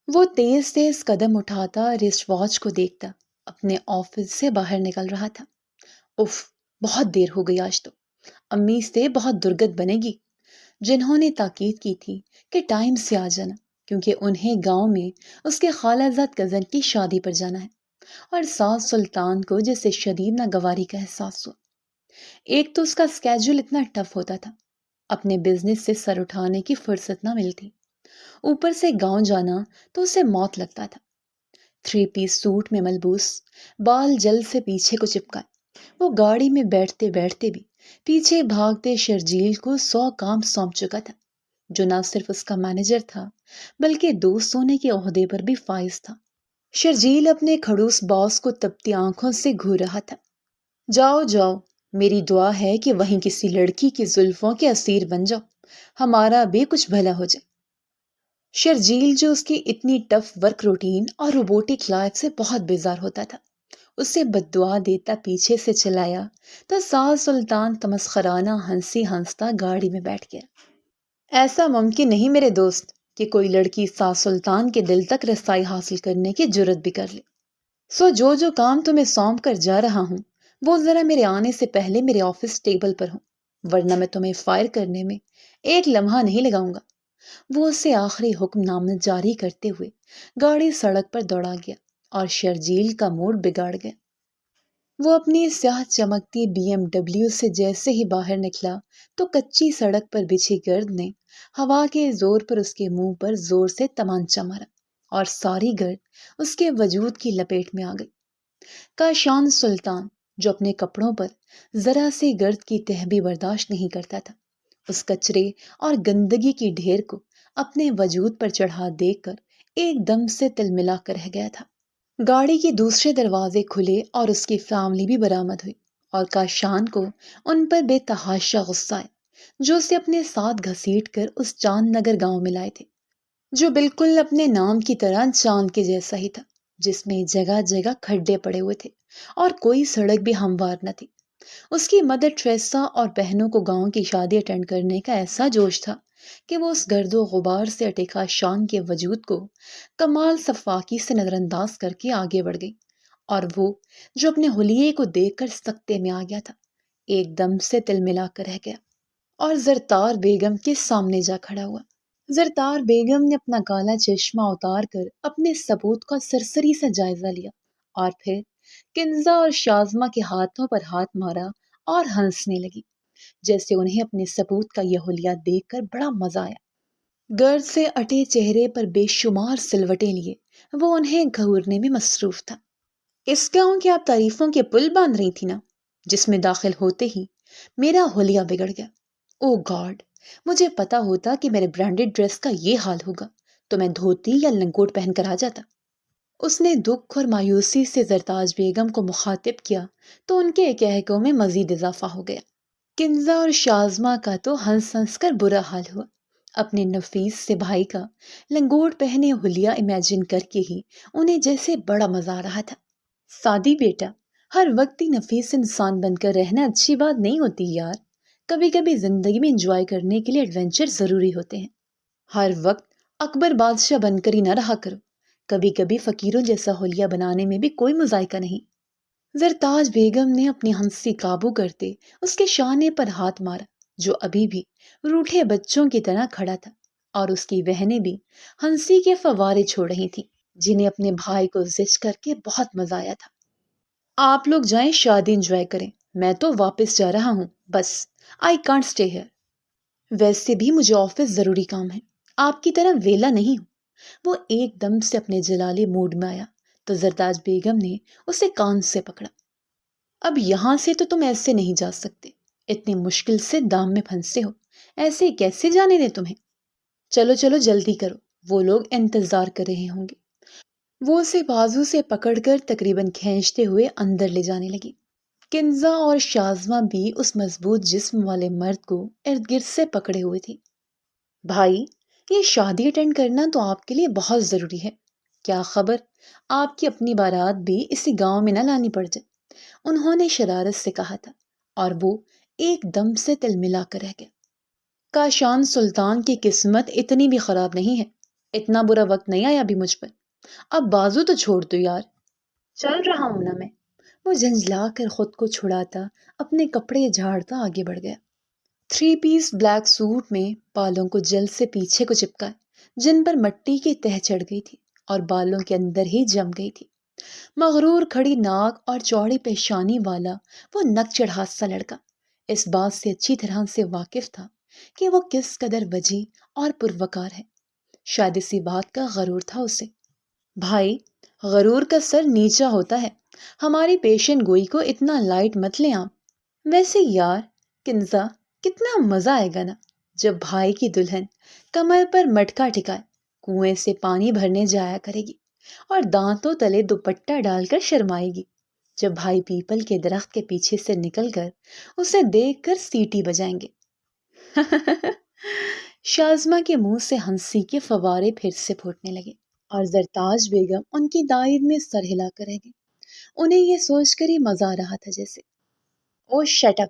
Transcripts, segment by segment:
وہ تیز تیز قدم اٹھاتا رسٹ واچ کو دیکھتا اپنے آفس سے باہر نکل رہا تھا۔ اف، بہت دیر ہو گئی آج تو۔ امی سے بہت درگت بنے گی، جنہوں نے تاکید کی تھی کہ ٹائم سے آ جانا، کیونکہ انہیں گاؤں میں اس کے خالہ زاد کزن کی شادی پر جانا ہے۔ اور ساس سلطان کو جیسے شدید ناگواری کا احساس ہوا۔ ایک تو اس کا اسکیجول اتنا ٹف ہوتا تھا، اپنے بزنس سے سر اٹھانے کی فرصت نہ ملتی، اوپر سے گاؤں جانا تو اسے موت لگتا تھا۔ 3 پیس سوٹ میں ملبوس، بال جل سے پیچھے کو چپکائے، وہ گاڑی میں بیٹھتے بیٹھتے بھی پیچھے بھاگتے شرجیل کو 100 کام سونپ چکا تھا، جو نہ صرف اس کا مینیجر تھا بلکہ دوست ہونے کے عہدے پر بھی فائز تھا۔ شرجیل اپنے کھڑوس باس کو تپتی آنکھوں سے گھور رہا تھا۔ جاؤ جاؤ، میری دعا ہے کہ وہیں کسی لڑکی کی زلفوں کے اسیر بن جاؤ، ہمارا بھی کچھ بھلا ہو جائے۔ شرجیل جو اس کی اتنی ٹف ورک روٹین اور روبوٹک لائف سے بہت بیزار ہوتا تھا، اسے بد دعا دیتا پیچھے سے چلایا تو ساس سلطان تمسخرانہ ہنسی ہنستا گاڑی میں بیٹھ گیا۔ ایسا ممکن نہیں میرے دوست کہ کوئی لڑکی ساس سلطان کے دل تک رسائی حاصل کرنے کی جرت بھی کر لے۔ سو جو کام تمہیں سونپ کر جا رہا ہوں وہ ذرا میرے آنے سے پہلے میرے آفس ٹیبل پر ہوں، ورنہ میں تمہیں فائر کرنے میں ایک لمحہ نہیں لگاؤں گا۔ وہ اسے آخری حکم نامہ جاری کرتے ہوئے گاڑی سڑک پر دوڑا گیا اور شرجیل کا موڈ بگاڑ گیا۔ وہ اپنی سیاہ چمکتی BMW سے جیسے ہی باہر نکلا تو کچی سڑک پر بچھی گرد نے ہوا کے زور پر اس کے منہ پر زور سے تمانچہ مارا اور ساری گرد اس کے وجود کی لپیٹ میں آ گئی۔ کاشان سلطان، جو اپنے کپڑوں پر ذرا سی گرد کی تہ بھی برداشت نہیں کرتا تھا، اس کچرے اور گندگی کی ڈھیر کو اپنے وجود پر چڑھا دیکھ کر ایک دم سے تل ملا کر رہ گیا تھا۔ گاڑی کے دوسرے دروازے کھلے اور اس کی فیملی بھی برآمد ہوئی، اور کاشان کو ان پر بے تحاشا غصہ آیا، جو اسے اپنے ساتھ گھسیٹ کر اس چاند نگر گاؤں میں لائے تھے، جو بالکل اپنے نام کی طرح چاند کے جیسا ہی تھا، جس میں جگہ جگہ کھڈے پڑے ہوئے تھے اور کوئی سڑک بھی ہموار نہ تھی۔ اس کی مدر ٹریسا اور بہنوں کو گاؤں کی شادی اٹینڈ کرنے کا ایسا جوش تھا کہ وہ اس گرد و غبار سے اٹے کاشان کے وجود کو کمال صفاکی سے نظر انداز کر کے آگے بڑھ گئی، اور وہ جو اپنے حلیے کو دیکھ کر سکتے میں آ گیا تھا، ایک دم سے تل ملا کر رہ گیا اور زرتار بیگم کے سامنے جا کھڑا ہوا۔ زرتار بیگم نے اپنا کالا چشمہ اتار کر اپنے ثبوت کا سرسری سا جائزہ لیا اور پھر کنزا اور شازمہ کے ہاتھوں پر ہاتھ مارا اور ہنسنے لگی، جیسے انہیں اپنے ثبوت کا یہ حلیہ دیکھ کر بڑا مزہ آیا۔ گرد سے اٹے چہرے پر بے شمار سلوٹیں لیے وہ انہیں گھورنے میں مصروف تھا۔ اس گاؤں کی آپ تعریفوں کے پل باندھ رہی تھی نا، جس میں داخل ہوتے ہی میرا حلیہ بگڑ گیا۔ او گاڈ، مجھے پتا ہوتا کہ میرے برانڈڈ ڈریس کا یہ حال ہوگا تو میں دھوتی یا لنگوٹ پہن کر آ جاتا۔ اس نے دکھ اور مایوسی سے زرتاج بیگم کو مخاطب کیا تو ان کے کہکوں میں مزید اضافہ ہو گیا۔ کنزا اور شازمہ کا تو ہنس ہنس کر برا حال ہوا، اپنے نفیس سے بھائی کا لنگوٹ پہنے حلیہ امیجن کر کے ہی انہیں جیسے بڑا مزہ آ رہا تھا۔ سادی بیٹا، ہر وقت ہی نفیس انسان بن کر رہنا اچھی بات نہیں ہوتی یار، کبھی کبھی زندگی میں انجوائے کرنے کے لیے ایڈونچر ضروری ہوتے ہیں۔ ہر وقت اکبر بادشاہ بن کر ہی نہ رہا کرو، کبھی کبھی فقیروں جیسا حلیہ بنانے میں بھی کوئی مذائقہ نہیں۔ زرتاج بیگم نے اپنی ہنسی قابو کرتے اس کے شانے پر ہاتھ مارا، جو ابھی بھی روٹھے بچوں کی طرح کھڑا تھا، اور اس کی بہنیں بھی ہنسی کے فوارے چھوڑ رہی تھیں، جنہیں اپنے بھائی کو زچ کر کے بہت مزہ آیا تھا۔ آپ لوگ جائیں شادی انجوائے کریں، میں تو واپس جا رہا ہوں، بس آئی کانٹ اسٹے ہیئر۔ ویسے بھی مجھے آفس ضروری کام ہے، آپ کی طرح ویلا نہیں ہوں۔ وہ ایک دم سے اپنے جلالی موڈ میں آیا تو زرتاج بیگم نے اسے کان سے پکڑا۔ اب یہاں سے تو تم ایسے نہیں جا سکتے، اتنی مشکل سے دام میں پھنسے ہو، ایسے کیسے جانے دیں تمہیں؟ چلو چلو جلدی کرو، وہ لوگ انتظار کر رہے ہوں گے۔ وہ اسے بازو سے پکڑ کر تقریباً کھینچتے ہوئے اندر لے جانے لگی۔ کنزا اور شازمہ بھی اس مضبوط جسم والے مرد کو ارد گرد سے پکڑے ہوئے تھی۔ بھائی، یہ شادی اٹینڈ کرنا تو آپ کے لیے بہت ضروری ہے، کیا خبر آپ کی اپنی بارات بھی اسی گاؤں میں نہ لانی پڑ جائے، انہوں نے شرارت سے کہا تھا، اور وہ ایک دم سے تل ملا کر رہ گیا۔ کاشان سلطان کی قسمت اتنی بھی خراب نہیں ہے، اتنا برا وقت نہیں آیا ابھی مجھ پر، اب بازو تو چھوڑ دو یار۔ چل رہا ہوں نا میں، وہ جھنجھلا کر خود کو چھڑاتا اپنے کپڑے جھاڑتا آگے بڑھ گیا۔ 3 پیس بلیک سوٹ میں بالوں کو جلد سے پیچھے کو چپکا، جن پر مٹی کی تہ چڑھ گئی تھی اور بالوں کے اندر ہی جم گئی تھی۔ مغرور کھڑی ناک اور چوڑی پیشانی والا وہ نک چڑھا سا لڑکا اس بات سے اچھی طرح سے واقف تھا کہ وہ کس قدر وجیح اور پروقار ہے۔ شاید اسی بات کا غرور تھا اسے۔ بھائی، غرور کا سر نیچا ہوتا ہے، ہماری پیشن گوئی کو اتنا لائٹ مت لیں آپ۔ ویسے یار کنزا، کتنا مزہ آئے گا نا جب بھائی کی دلہن کمر پر مٹکا ٹکائے کنویں سے پانی بھرنے جایا کرے گی اور دانتوں تلے دوپٹہ ڈال کر شرمائے گی، جب بھائی پیپل کے درخت کے پیچھے سے نکل کر اسے دیکھ کر سیٹی بجائیں گے۔ شازمہ کے منہ سے ہنسی کے فوارے پھر سے پھوٹنے لگے اور زرتاج بیگم ان کی دائر میں سر ہلا کر رہ گئی۔ انہیں یہ سوچ کر ہی مزہ آ رہا تھا جیسے، او شٹ اپ،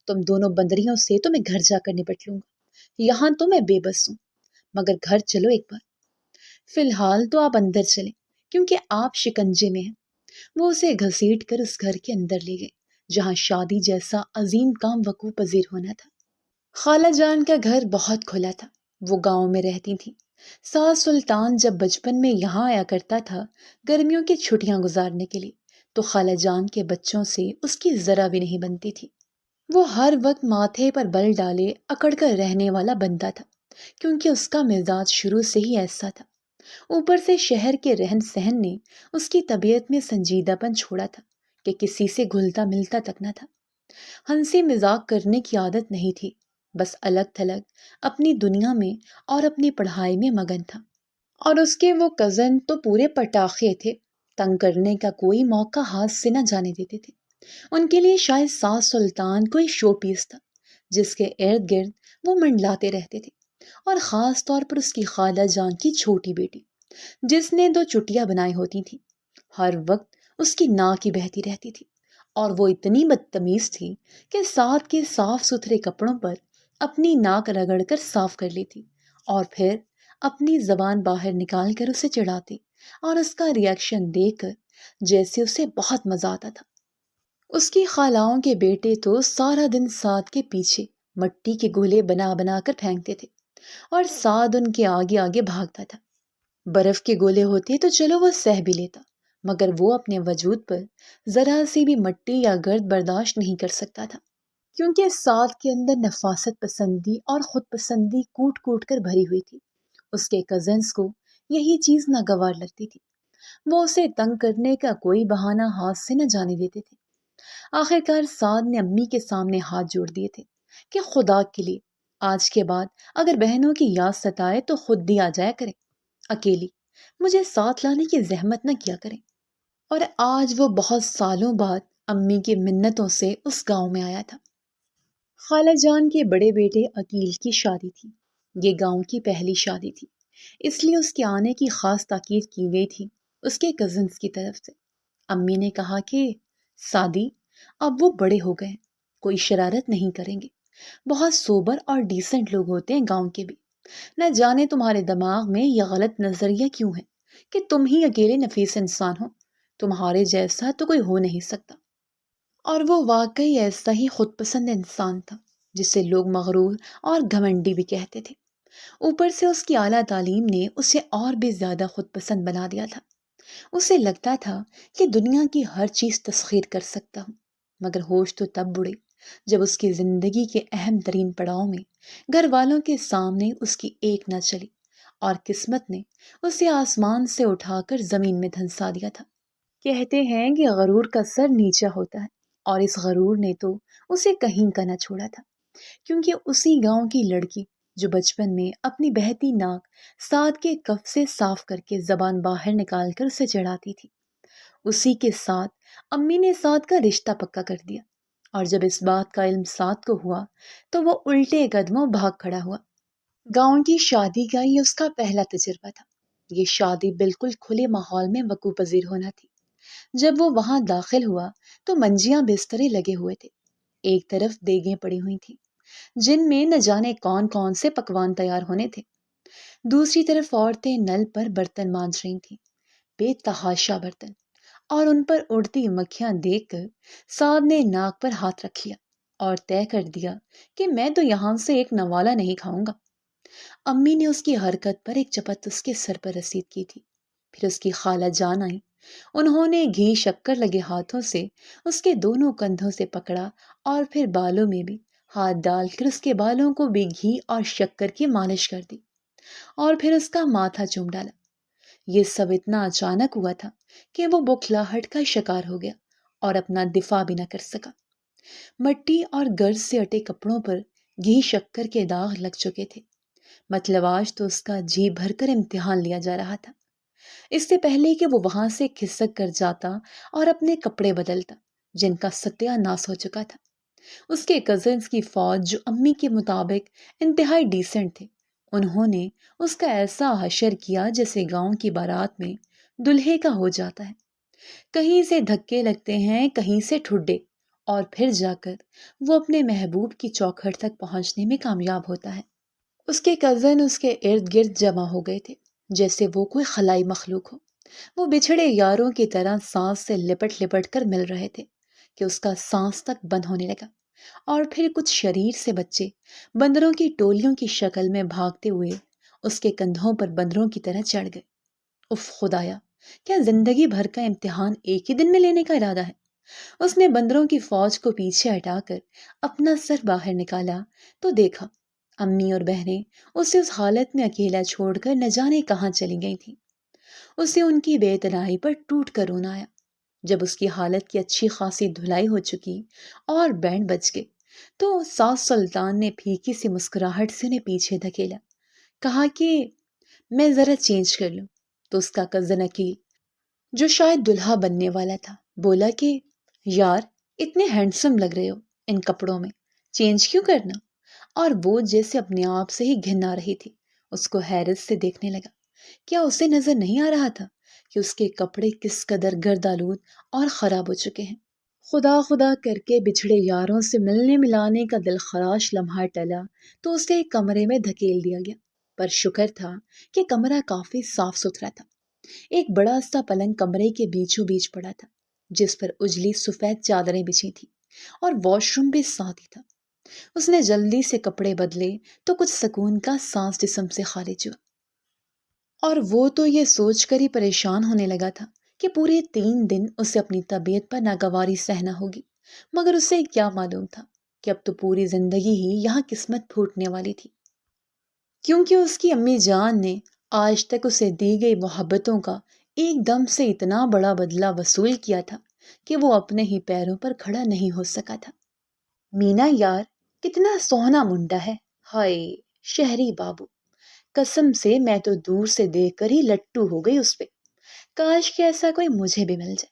تم دونوں بندریوں سے تو میں گھر جا کر نپٹ لوں گا، یہاں تو میں بے بس ہوں، مگر گھر چلو ایک بار۔ فی الحال تو آپ اندر چلیں کیونکہ آپ شکنجے میں ہیں۔ وہ اسے گھسیٹ کر اس گھر کے اندر لے گئے جہاں شادی جیسا عظیم کام وقوع پذیر ہونا تھا۔ خالہ جان کا گھر بہت کھلا تھا، وہ گاؤں میں رہتی تھی۔ ساس سلطان جب بچپن میں یہاں آیا کرتا تھا گرمیوں کی چھٹیاں گزارنے کے لیے، تو خالہ جان کے بچوں سے اس کی ذرا بھی نہیں بنتی تھی۔ وہ ہر وقت ماتھے پر بل ڈالے اکڑ کر رہنے والا بندہ تھا، کیونکہ اس کا مزاج شروع سے ہی ایسا تھا۔ اوپر سے شہر کے رہن سہن نے اس کی طبیعت میں سنجیدہ پن چھوڑا تھا کہ کسی سے گھلتا ملتا تک نہ تھا۔ ہنسی مذاق کرنے کی عادت نہیں تھی، بس الگ تھلگ اپنی دنیا میں اور اپنی پڑھائی میں مگن تھا۔ اور اس کے وہ کزن تو پورے پٹاخے تھے، تنگ کرنے کا کوئی موقع ہاتھ سے نہ جانے دیتے تھے۔ ان کے لیے شاید ساس سلطان کوئی شو پیس تھا جس کے ارد گرد وہ منڈلاتے رہتے تھے، اور خاص طور پر اس کی خالہ جان کی چھوٹی بیٹی جس نے 2 چٹیاں بنائی ہوتی تھی، ہر وقت اس کی ناک ہی بہتی رہتی تھی، اور وہ اتنی بدتمیز تھی کہ ساتھ کے صاف ستھرے کپڑوں پر اپنی ناک رگڑ کر صاف کر لیتی اور پھر اپنی زبان باہر نکال کر اسے چڑھاتی، اور اس کا ری ایکشن دیکھ کر جیسے اسے بہت مزہ آتا تھا۔ اس کی خالاؤں کے بیٹے تو سارا دن سعد کے پیچھے مٹی کے گولے بنا بنا کر پھینکتے تھے اور سعد ان کے آگے آگے بھاگتا تھا۔ برف کے گولے ہوتے تو چلو وہ سہ بھی لیتا، مگر وہ اپنے وجود پر ذرا سی بھی مٹی یا گرد برداشت نہیں کر سکتا تھا، کیونکہ سعد کے اندر نفاست پسندی اور خود پسندی کوٹ کوٹ کر بھری ہوئی تھی۔ اس کے کزنز کو یہی چیز ناگوار لگتی تھی، وہ اسے تنگ کرنے کا کوئی بہانہ ہاتھ سے نہ جانے دیتے تھے۔ آخر کار سعد نے امی کے سامنے ہاتھ جوڑ دیے تھے کہ خدا کے لیے آج کے بعد اگر بہنوں کی یاد ستائے تو خود بھی آ جایا کریں، اکیلی مجھے ساتھ لانے کی زحمت نہ کیا کریں۔ اور آج وہ بہت سالوں بعد امی کی منتوں سے اس گاؤں میں آیا تھا۔ خالہ جان کے بڑے بیٹے عقیل کی شادی تھی، یہ گاؤں کی پہلی شادی تھی، اس لیے اس کے آنے کی خاص تاکید کی گئی تھی اس کے کزنز کی طرف سے۔ امی نے کہا کہ سادی، اب وہ بڑے ہو گئے ہیں، کوئی شرارت نہیں کریں گے، بہت سوبر اور ڈیسنٹ لوگ ہوتے ہیں گاؤں کے بھی، نہ جانے تمہارے دماغ میں یہ غلط نظریہ کیوں ہے کہ تم ہی اکیلے نفیس انسان ہو، تمہارے جیسا تو کوئی ہو نہیں سکتا۔ اور وہ واقعی ایسا ہی خود پسند انسان تھا جسے لوگ مغرور اور گھمنڈی بھی کہتے تھے۔ اوپر سے اس کی اعلیٰ تعلیم نے اسے اور بھی زیادہ خود پسند بنا دیا تھا۔ اسے لگتا تھا کہ دنیا کی ہر چیز تسخیر کر سکتا ہوں، مگر ہوش تو تب بڑے جب اس کی زندگی کے اہم ترین پڑاؤ میں گھر والوں کے سامنے اس کی ایک نہ چلی اور قسمت نے اسے آسمان سے اٹھا کر زمین میں دھنسا دیا تھا۔ کہتے ہیں کہ غرور کا سر نیچا ہوتا ہے، اور اس غرور نے تو اسے کہیں کا نہ چھوڑا تھا، کیونکہ اسی گاؤں کی لڑکی جو بچپن میں اپنی بہتی ناک سعد کے کف سے صاف کر کے زبان باہر نکال کر اسے چڑھاتی تھی، اسی کے ساتھ امی نے سعد کا رشتہ پکا کر دیا۔ اور جب اس بات کا علم سعد کو ہوا تو وہ الٹے قدموں بھاگ کھڑا ہوا۔ گاؤں کی شادی کا یہ اس کا پہلا تجربہ تھا۔ یہ شادی بالکل کھلے ماحول میں وقوع پذیر ہونا تھی۔ جب وہ وہاں داخل ہوا تو منجیاں بسترے لگے ہوئے تھے، ایک طرف دیگیں پڑی ہوئی تھیں جن میں نہ جانے کون کون سے پکوان تیار ہونے تھے۔ دوسری طرف عورتیں نل پر برتن مانج رہی تھیں، بے تحاشا برتن، اور ان پر اڑتی مکھیاں دیکھ کر سعد نے ناک پر ہاتھ رکھ لیا اور طے کر دیا کہ میں تو یہاں سے ایک نوالا نہیں کھاؤں گا۔ امی نے اس کی حرکت پر ایک چپت اس کے سر پر رسید کی تھی۔ پھر اس کی خالہ جان آئی، انہوں نے گھی شکر لگے ہاتھوں سے اس کے دونوں کندھوں سے پکڑا اور پھر بالوں میں بھی ہاتھ ڈال کر اس کے بالوں کو بھی گھی اور شکر کی مالش کر دی اور پھر اس کا ماتھا چوم ڈالا۔ یہ سب اتنا اچانک ہوا تھا کہ وہ بوکھلاہٹ کا شکار ہو گیا اور اپنا دفاع بھی نہ کر سکا۔ مٹی اور گرد سے اٹے کپڑوں پر گھی شکر کے داغ لگ چکے تھے، مطلب آج تو اس کا جی بھر کر امتحان لیا جا رہا تھا۔ اس سے پہلے کہ وہ وہاں سے کھسک کر جاتا اور اپنے کپڑے بدلتا جن کا ستیہ ناس ہو چکا تھا، اس کے کزنز کی فوج جو امی کے مطابق انتہائی ڈیسنٹ تھے، انہوں نے اس کا ایسا حشر کیا جیسے گاؤں کی بارات میں دلہے کا ہو جاتا ہے۔ کہیں سے دھکے لگتے ہیں، کہیں سے ٹھڈے، اور پھر جا کر وہ اپنے محبوب کی چوکھٹ تک پہنچنے میں کامیاب ہوتا ہے۔ اس کے کزن اس کے ارد گرد جمع ہو گئے تھے جیسے وہ کوئی خلائی مخلوق ہو۔ وہ بچھڑے یاروں کی طرح سانس سے لپٹ لپٹ کر مل رہے تھے کہ اس کا سانس تک بند ہونے لگا، اور پھر کچھ شریر سے بچے بندروں کی ٹولیوں کی شکل میں بھاگتے ہوئے اس کے کندھوں پر بندروں کی طرح چڑھ گئے۔ اف خدایا، کیا زندگی بھر کا امتحان ایک ہی دن میں لینے کا ارادہ ہے؟ اس نے بندروں کی فوج کو پیچھے ہٹا کر اپنا سر باہر نکالا تو دیکھا امی اور بہنیں اسے اس حالت میں اکیلا چھوڑ کر نہ جانے کہاں چلی گئی تھیں۔ اسے ان کی بے اتنائی پر ٹوٹ کر رونا آیا۔ جب اس کی حالت کی اچھی خاصی دھلائی ہو چکی اور بینڈ بج گئے تو ساس سلطان نے پھیکی سی مسکراہٹ سے انہیں پیچھے دھکیلا، کہا کہ میں ذرا چینج کر لوں۔ تو اس کا کزن عقیل، جو شاید دلہا بننے والا تھا، بولا کہ یار اتنے ہینڈسم لگ رہے ہو ان کپڑوں میں، چینج کیوں کرنا؟ اور وہ جیسے اپنے آپ سے ہی گھن آ رہی تھی اس کو حیرت سے دیکھنے لگا۔ کیا اسے نظر نہیں آ رہا تھا کہ اس کے کپڑے کس قدر گردآلود اور خراب ہو چکے ہیں؟ خدا خدا کر کے بچھڑے یاروں سے ملنے ملانے کا دل خراش لمحہ ٹلا تو اسے ایک کمرے میں دھکیل دیا گیا، پر شکر تھا کہ کمرہ کافی صاف ستھرا تھا۔ ایک بڑا سا پلنگ کمرے کے بیچوں بیچ پڑا تھا جس پر اجلی سفید چادریں بچھی تھی، اور واش روم بھی ساتھ ہی تھا۔ اس نے جلدی سے کپڑے بدلے تو کچھ سکون کا سانس جسم سے خارج ہوا، اور وہ تو یہ سوچ کر ہی پریشان ہونے لگا تھا کہ پورے 3 دن اسے اپنی طبیعت پر ناگواری سہنا ہوگی، مگر اسے کیا معلوم تھا کہ اب تو پوری زندگی ہی یہاں قسمت پھوٹنے والی تھی، کیونکہ اس کی امی جان نے آج تک اسے دی گئی محبتوں کا ایک دم سے اتنا بڑا بدلہ وصول کیا تھا کہ وہ اپنے ہی پیروں پر کھڑا نہیں ہو سکا تھا۔ مینا یار کتنا سوہنا منڈا ہے، ہائے شہری بابو، قسم سے میں تو دور سے دیکھ کر ہی لٹو ہو گئی اس پہ، کاش کہ ایسا کوئی مجھے بھی مل جائے۔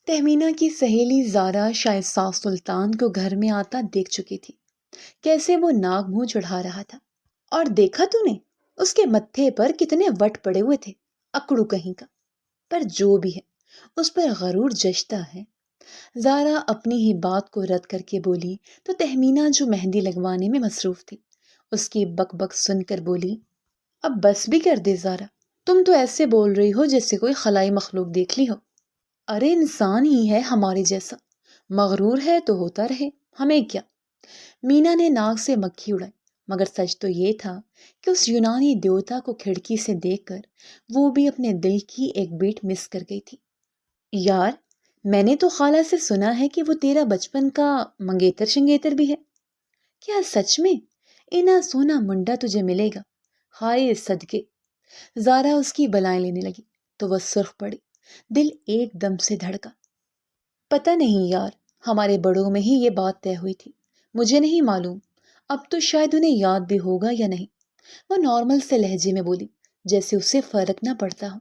تہمینہ کی سہیلی زارا شاید ساس سلطان کو گھر میں آتا دیکھ چکی تھی، کیسے وہ ناک منہ چڑھا رہا تھا، اور دیکھا تو نے اس کے متھے پر کتنے وٹ پڑے ہوئے تھے، اکڑو کہیں کا۔ پر جو بھی ہے اس پر غرور جشتا ہے۔ زارا اپنی ہی بات کو رد کر کے بولی تو تہمینہ جو مہندی لگوانے میں مصروف تھی اس کی بک بک سن کر بولی، اب بس بھی کر دے زارا، تم تو ایسے بول رہی ہو جیسے کوئی خلائی مخلوق دیکھ لی ہو۔ ارے انسان ہی ہے ہمارے جیسا، مغرور ہے تو ہوتا رہے، ہمیں کیا۔ مینا نے ناک سے مکھی اڑائی، مگر سچ تو یہ تھا کہ اس یونانی دیوتا کو کھڑکی سے دیکھ کر وہ بھی اپنے دل کی ایک بیٹ مس کر گئی تھی۔ یار میں نے تو خالہ سے سنا ہے کہ وہ تیرا بچپن کا منگیتر شنگیتر بھی ہے، کیا سچ میں اینا سونا منڈا تجھے ملے گا؟ ہائے صدقے۔ زارا اس کی بلائیں لینے لگی تو وہ سرخ پڑی، دل ایک دم سے دھڑکا۔ پتہ نہیں یار، ہمارے بڑوں میں ہی یہ بات طے ہوئی تھی، مجھے نہیں معلوم، اب تو شاید انہیں یاد بھی ہوگا یا نہیں۔ وہ نارمل سے لہجے میں بولی جیسے اسے فرق نہ پڑتا ہو۔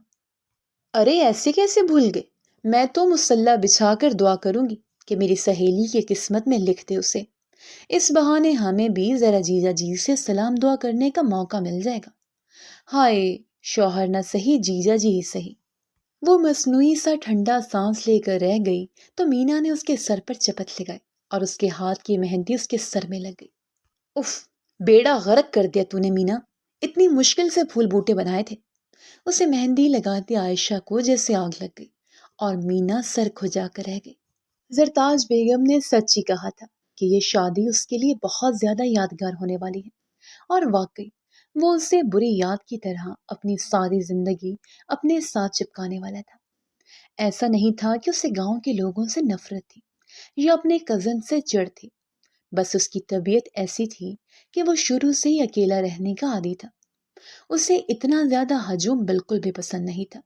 ارے ایسے کیسے بھول گئے، میں تو مصلی بچھا کر دعا کروں گی کہ میری سہیلی کی قسمت میں لکھ دے اسے، اس بہانے ہمیں بھی ذرا جیجا جی سے سلام دعا کرنے کا موقع مل جائے گا۔ ہائے شوہر نہ صحیح جیجا جی ہی صحیح۔ وہ مصنوعی سا ٹھنڈا سانس لے کر رہ گئی تو مینا نے اس کے سر پر چپت لگائی اور اس کے ہاتھ کی مہندی اس کے سر میں لگ گئی۔ اف، بیڑا غرق کر دیا تو نے مینا، اتنی مشکل سے پھول بوٹے بنائے تھے۔ اسے مہندی لگاتے عائشہ کو جیسے آگ لگ گئی اور مینا سر کھجا کر رہ گئی۔ زرتاج بیگم نے سچ ہی کہا تھا کہ یہ شادی اس کے لیے بہت زیادہ یادگار ہونے والی ہے، اور واقعی وہ اسے بری یاد کی طرح اپنی ساری زندگی اپنے ساتھ چپکانے والا تھا۔ ایسا نہیں تھا کہ اسے گاؤں کے لوگوں سے نفرت تھی یا اپنے کزن سے چڑ تھی، بس اس کی طبیعت ایسی تھی کہ وہ شروع سے ہی اکیلا رہنے کا عادی تھا۔ اسے اتنا زیادہ ہجوم بالکل بھی پسند نہیں تھا۔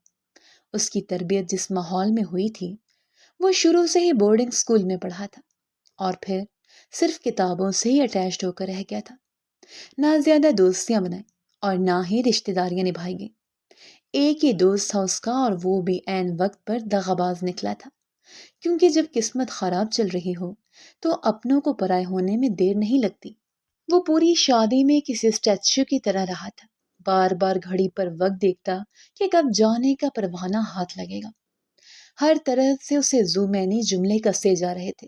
اس کی تربیت جس ماحول میں ہوئی تھی، وہ شروع سے ہی بورڈنگ اسکول میں پڑھا تھا اور پھر صرف کتابوں سے ہی اٹیچڈ ہو کر رہ گیا تھا۔ نہ زیادہ دوستیاں بنائیں اور نہ ہی رشتہ داریاں نبھائی گئیں۔ ایک ہی دوست تھا اس کا، اور وہ بھی عین وقت پر دغاباز نکلا تھا، کیونکہ جب قسمت خراب چل رہی ہو تو اپنوں کو پرائے ہونے میں دیر نہیں لگتی۔ وہ پوری شادی میں کسی اسٹیچو کی طرح رہا تھا، بار بار گھڑی پر وقت دیکھتا کہ کب جانے کا پروانہ ہاتھ لگے گا۔ ہر طرف سے اسے زومینی جملے کسے جا رہے تھے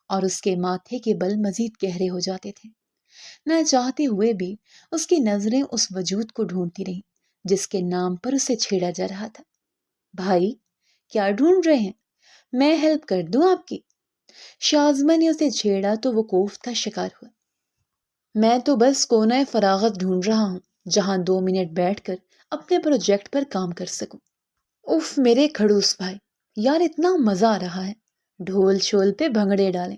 اور اس کے ماتھے کے بل مزید گہرے ہو جاتے تھے۔ نہ چاہتے ہوئے بھی اس کی نظریں اس وجود کو ڈھونڈتی رہیں جس کے نام پر اسے چھیڑا جا رہا تھا۔ بھائی، کیا ڈھونڈ رہے ہیں؟ میں ہیلپ کر دوں آپ کی؟ شازمہ نے اسے چھیڑا تو وہ کوفت کا شکار ہوا۔ میں تو بس کونا فراغت ڈھونڈ رہا ہوں جہاں 2 منٹ بیٹھ کر اپنے پروجیکٹ پر کام کر سکوں۔ اف میرے کھڑوس بھائی، یار اتنا مزہ آ رہا ہے، ڈھول شول پہ بھنگڑے ڈالیں۔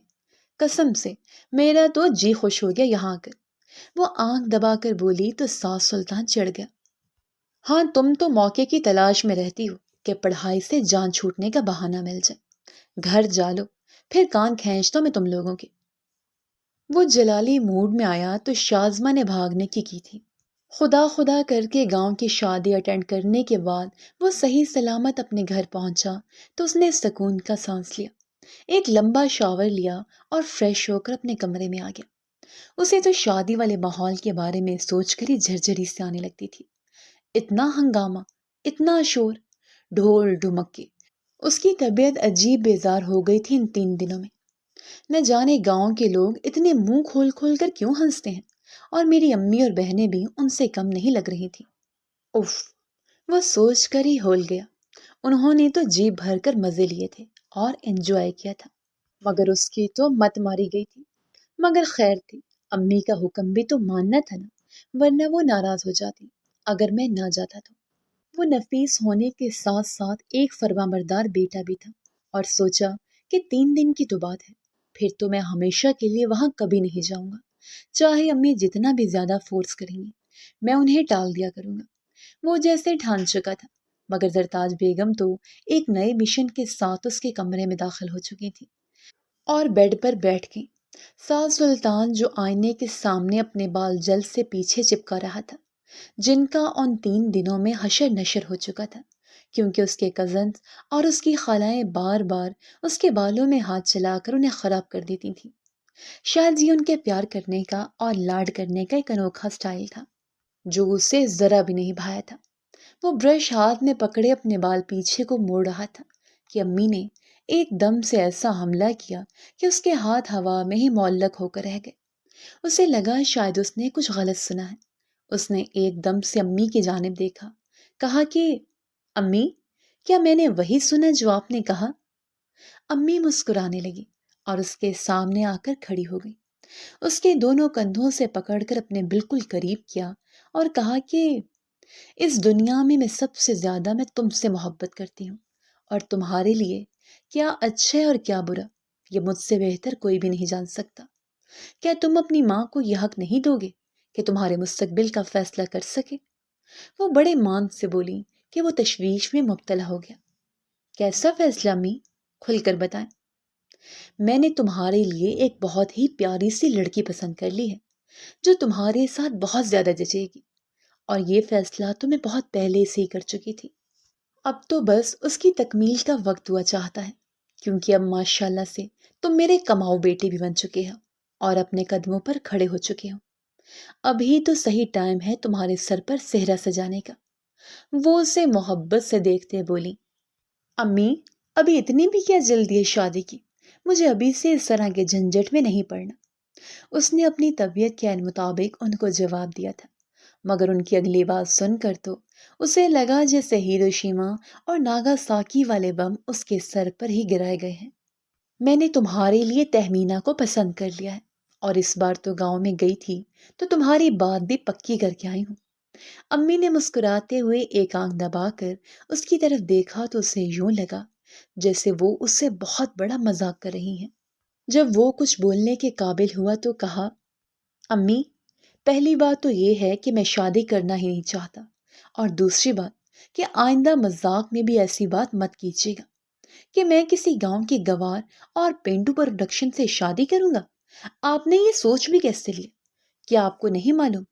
قسم سے میرا تو جی خوش ہو گیا یہاں آ کر۔ وہ آنکھ دبا کر بولی تو ساس سلطان چڑھ گیا۔ ہاں، تم تو موقع کی تلاش میں رہتی ہو کہ پڑھائی سے جان چھوٹنے کا بہانہ مل جائے۔ گھر جا لو، پھر کان کھینچتا ہوں میں تم لوگوں کے۔ وہ جلالی موڈ میں آیا تو شازمہ نے بھاگنے کی تھی۔ خدا خدا کر کے گاؤں کی شادی اٹینڈ کرنے کے بعد وہ صحیح سلامت اپنے گھر پہنچا تو اس نے سکون کا سانس لیا، ایک لمبا شاور لیا اور فریش ہو کر اپنے کمرے میں آ گیا۔ اسے تو شادی والے ماحول کے بارے میں سوچ کر ہی جھرجھری سے آنے لگتی تھی۔ اتنا ہنگامہ، اتنا شور، ڈھول ڈھمکے، اس کی طبیعت عجیب بیزار ہو گئی تھی ان 3 دنوں میں۔ نہ جانے گاؤں کے لوگ اتنے منہ کھول کھول کر کیوں ہنستے ہیں، اور میری امی اور بہنیں بھی ان سے کم نہیں لگ رہی تھی۔ اف، وہ سوچ کر ہی ہول گیا۔ انہوں نے تو جی بھر کر مزے لیے تھے اور انجوائے کیا تھا، مگر اس کی تو مت ماری گئی تھی۔ مگر خیر تھی، امی کا حکم بھی تو ماننا تھا نا، ورنہ وہ ناراض ہو جاتی اگر میں نہ جاتا تو۔ وہ نفیس ہونے کے ساتھ ساتھ ایک فرمانبردار بیٹا بھی تھا، اور سوچا کہ 3 دن کی تو بات ہے، پھر تو میں ہمیشہ کے لیے وہاں کبھی نہیں جاؤں گا۔ چاہے امی جتنا بھی زیادہ فورس کریں گی، میں انہیں ٹال دیا کروں گا۔ وہ جیسے ٹھان چکا تھا، مگر زرتاج بیگم تو ایک نئے مشن کے ساتھ اس کے کمرے میں داخل ہو چکی تھی اور بیڈ پر بیٹھ گئی۔ ساس سلطان جو آئینے کے سامنے اپنے بال جلد سے پیچھے چپکا رہا تھا، جن کا ان 3 دنوں میں حشر نشر ہو چکا تھا، کیونکہ اس کے کزنز اور اس کی خالائیں بار بار اس کے بالوں میں ہاتھ چلا کر انہیں خراب کر دیتی تھیں۔ شاید یہ ان کے پیار کرنے کا اور لاڈ کرنے کا ایک انوکھا سٹائل تھا جو اسے ذرا بھی نہیں بھایا تھا۔ وہ برش ہاتھ میں پکڑے اپنے بال پیچھے کو موڑ رہا تھا کہ امی نے ایک دم سے ایسا حملہ کیا کہ اس کے ہاتھ ہوا میں ہی معلق ہو کر رہ گئے۔ اسے لگا شاید اس نے کچھ غلط سنا ہے۔ اس نے ایک دم سے امی کی جانب دیکھا، کہا کہ امی، کیا میں نے وہی سنا جو آپ نے کہا؟ امی مسکرانے لگی اور اس کے سامنے آ کر کھڑی ہو گئی، اس کے دونوں کندھوں سے پکڑ کر اپنے بالکل قریب کیا اور کہا کہ اس دنیا میں سب سے زیادہ میں تم سے محبت کرتی ہوں، اور تمہارے لیے کیا اچھا ہے اور کیا برا یہ مجھ سے بہتر کوئی بھی نہیں جان سکتا۔ کیا تم اپنی ماں کو یہ حق نہیں دو گے کہ تمہارے مستقبل کا فیصلہ کر سکے؟ وہ بڑے مان سے بولی کہ وہ تشویش میں مبتلا ہو گیا۔ کیسا فیصلہ امی؟ کھل کر بتائیں۔ میں نے تمہارے لیے ایک بہت ہی پیاری سی لڑکی پسند کر لی ہے جو تمہارے ساتھ بہت زیادہ جچے گی، اور یہ فیصلہ تو میں بہت پہلے سے ہی کر چکی تھی۔ اب تو بس اس کی تکمیل کا وقت ہوا چاہتا ہے، کیونکہ اب ماشاءاللہ سے تم میرے کماؤ بیٹے بھی بن چکے ہو اور اپنے قدموں پر کھڑے ہو چکے ہو۔ ابھی تو صحیح ٹائم ہے تمہارے سر پر صحرا سجانے کا۔ وہ اسے محبت سے دیکھتے بولی، امی، ابھی اتنی بھی کیا جلدی ہے شادی کی؟ مجھے ابھی سے اس طرح کے جھنجٹ میں نہیں پڑنا۔ اس نے اپنی طبیعت کے عین مطابق ان کو جواب دیا تھا، مگر ان کی اگلی بات سن کر تو اسے لگا جیسے ہیروشیما اور ناگاساکی والے بم اس کے سر پر ہی گرائے گئے ہیں۔ میں نے تمہارے لیے تہمینہ کو پسند کر لیا ہے، اور اس بار تو گاؤں میں گئی تھی تو تمہاری بات بھی پکی کر کے آئی ہوں۔ امی نے مسکراتے ہوئے ایک آنکھ دبا کر اس کی طرف دیکھا تو اسے یوں لگا جیسے وہ اس سے بہت بڑا مذاق کر رہی ہیں۔ جب وہ کچھ بولنے کے قابل ہوا تو کہا، امی، پہلی بات تو یہ ہے کہ میں شادی کرنا ہی نہیں چاہتا، اور دوسری بات کہ آئندہ مذاق میں بھی ایسی بات مت کیجیے گا کہ میں کسی گاؤں کے گوار اور پینٹو پروڈکشن سے شادی کروں گا۔ آپ نے یہ سوچ بھی کیسے لیا؟ کیا آپ کو نہیں معلوم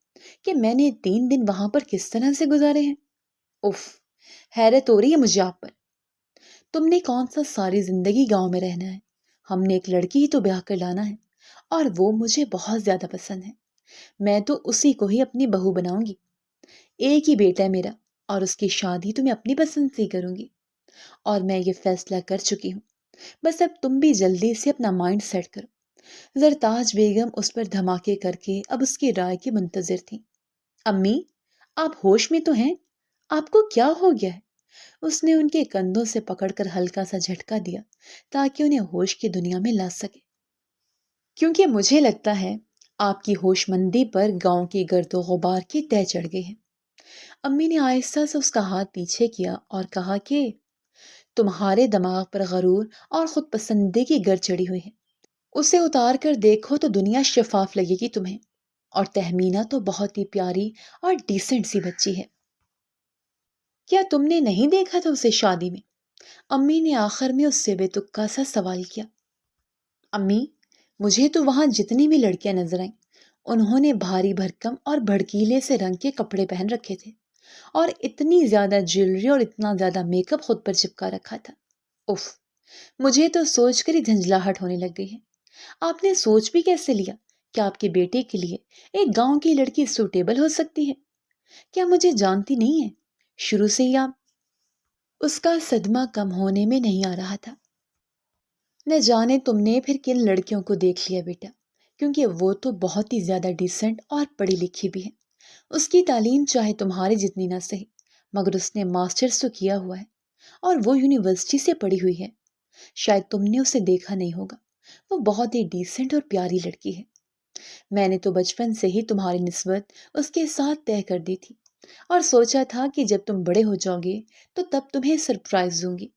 کہ میں نے 3 دن وہاں پر کس طرح سے گزارے ہیں؟ اف، حیرت ہو رہی ہے مجھے آپ پر۔ تم نے کون سا ساری زندگی گاؤں میں رہنا ہے؟ ہم نے ایک لڑکی ہی تو بیاہ کر لانا ہے، اور وہ مجھے بہت زیادہ پسند ہے۔ میں تو اسی کو ہی اپنی بہو بناؤں گی۔ ایک ہی بیٹا ہے میرا، اور اس کی شادی تو میں اپنی پسند سے ہی کروں گی، اور میں یہ فیصلہ کر چکی ہوں۔ بس اب تم بھی جلدی سے اپنا مائنڈ سیٹ کرو۔ زرتاج بیگم اس پر دھماکے کر کے اب اس کی رائے کی منتظر تھی۔ امی، آپ ہوش میں تو ہیں؟ آپ کو کیا ہو گیا ہے؟ اس نے ان کے کندھوں سے پکڑ کر ہلکا سا جھٹکا دیا تاکہ انہیں ہوش کی دنیا میں لا سکے، کیونکہ مجھے لگتا ہے آپ کی ہوش مندی پر گاؤں کی گرد و غبار کی تہ چڑھ گئی ہے۔ امی نے آہستہ سے اس کا ہاتھ پیچھے کیا اور کہا کہ تمہارے دماغ پر غرور اور خود پسندی کی گر چڑھی ہوئی ہے۔ اسے اتار کر دیکھو تو دنیا شفاف لگے گی تمہیں، اور تہمینہ تو بہت ہی پیاری اور ڈیسنٹ سی بچی ہے۔ کیا تم نے نہیں دیکھا تھا اسے شادی میں؟ امی نے آخر میں اس سے بے تکا سا سوال کیا۔ امی، مجھے تو وہاں جتنی بھی لڑکیاں نظر آئیں، انہوں نے بھاری بھرکم اور بھڑکیلے سے رنگ کے کپڑے پہن رکھے تھے، اور اتنی زیادہ جیولری اور اتنا زیادہ میک اپ خود پر چپکا رکھا تھا۔ اف، مجھے تو سوچ کر ہی جھنجلاہٹ ہونے لگ گئی ہے۔ آپ نے سوچ بھی کیسے لیا کہ آپ کے بیٹے کے لیے ایک گاؤں کی لڑکی سوٹیبل ہو سکتی ہے؟ کیا مجھے جانتی نہیں ہے؟ شروع سے ہی آپ… اس کا صدمہ کم ہونے میں نہیں آ رہا تھا۔ نہ جانے تم نے پھر کن لڑکیوں کو دیکھ لیا بیٹا، کیونکہ وہ تو بہت ہی زیادہ ڈیسنٹ اور پڑھی لکھی بھی ہے۔ اس کی تعلیم چاہے تمہاری جتنی نہ سہی، مگر اس نے ماسٹرز تو کیا ہوا ہے، اور وہ یونیورسٹی سے پڑھی ہوئی ہے۔ شاید تم نے اسے دیکھا نہیں ہوگا، وہ بہت ہی ڈیسنٹ اور پیاری لڑکی ہے۔ میں نے تو بچپن سے ہی تمہاری نسبت اس کے ساتھ طے کر دی تھی، اور سوچا تھا کہ جب تم بڑے ہو جاؤ گے تو تب تمہیں سرپرائز دوں گی،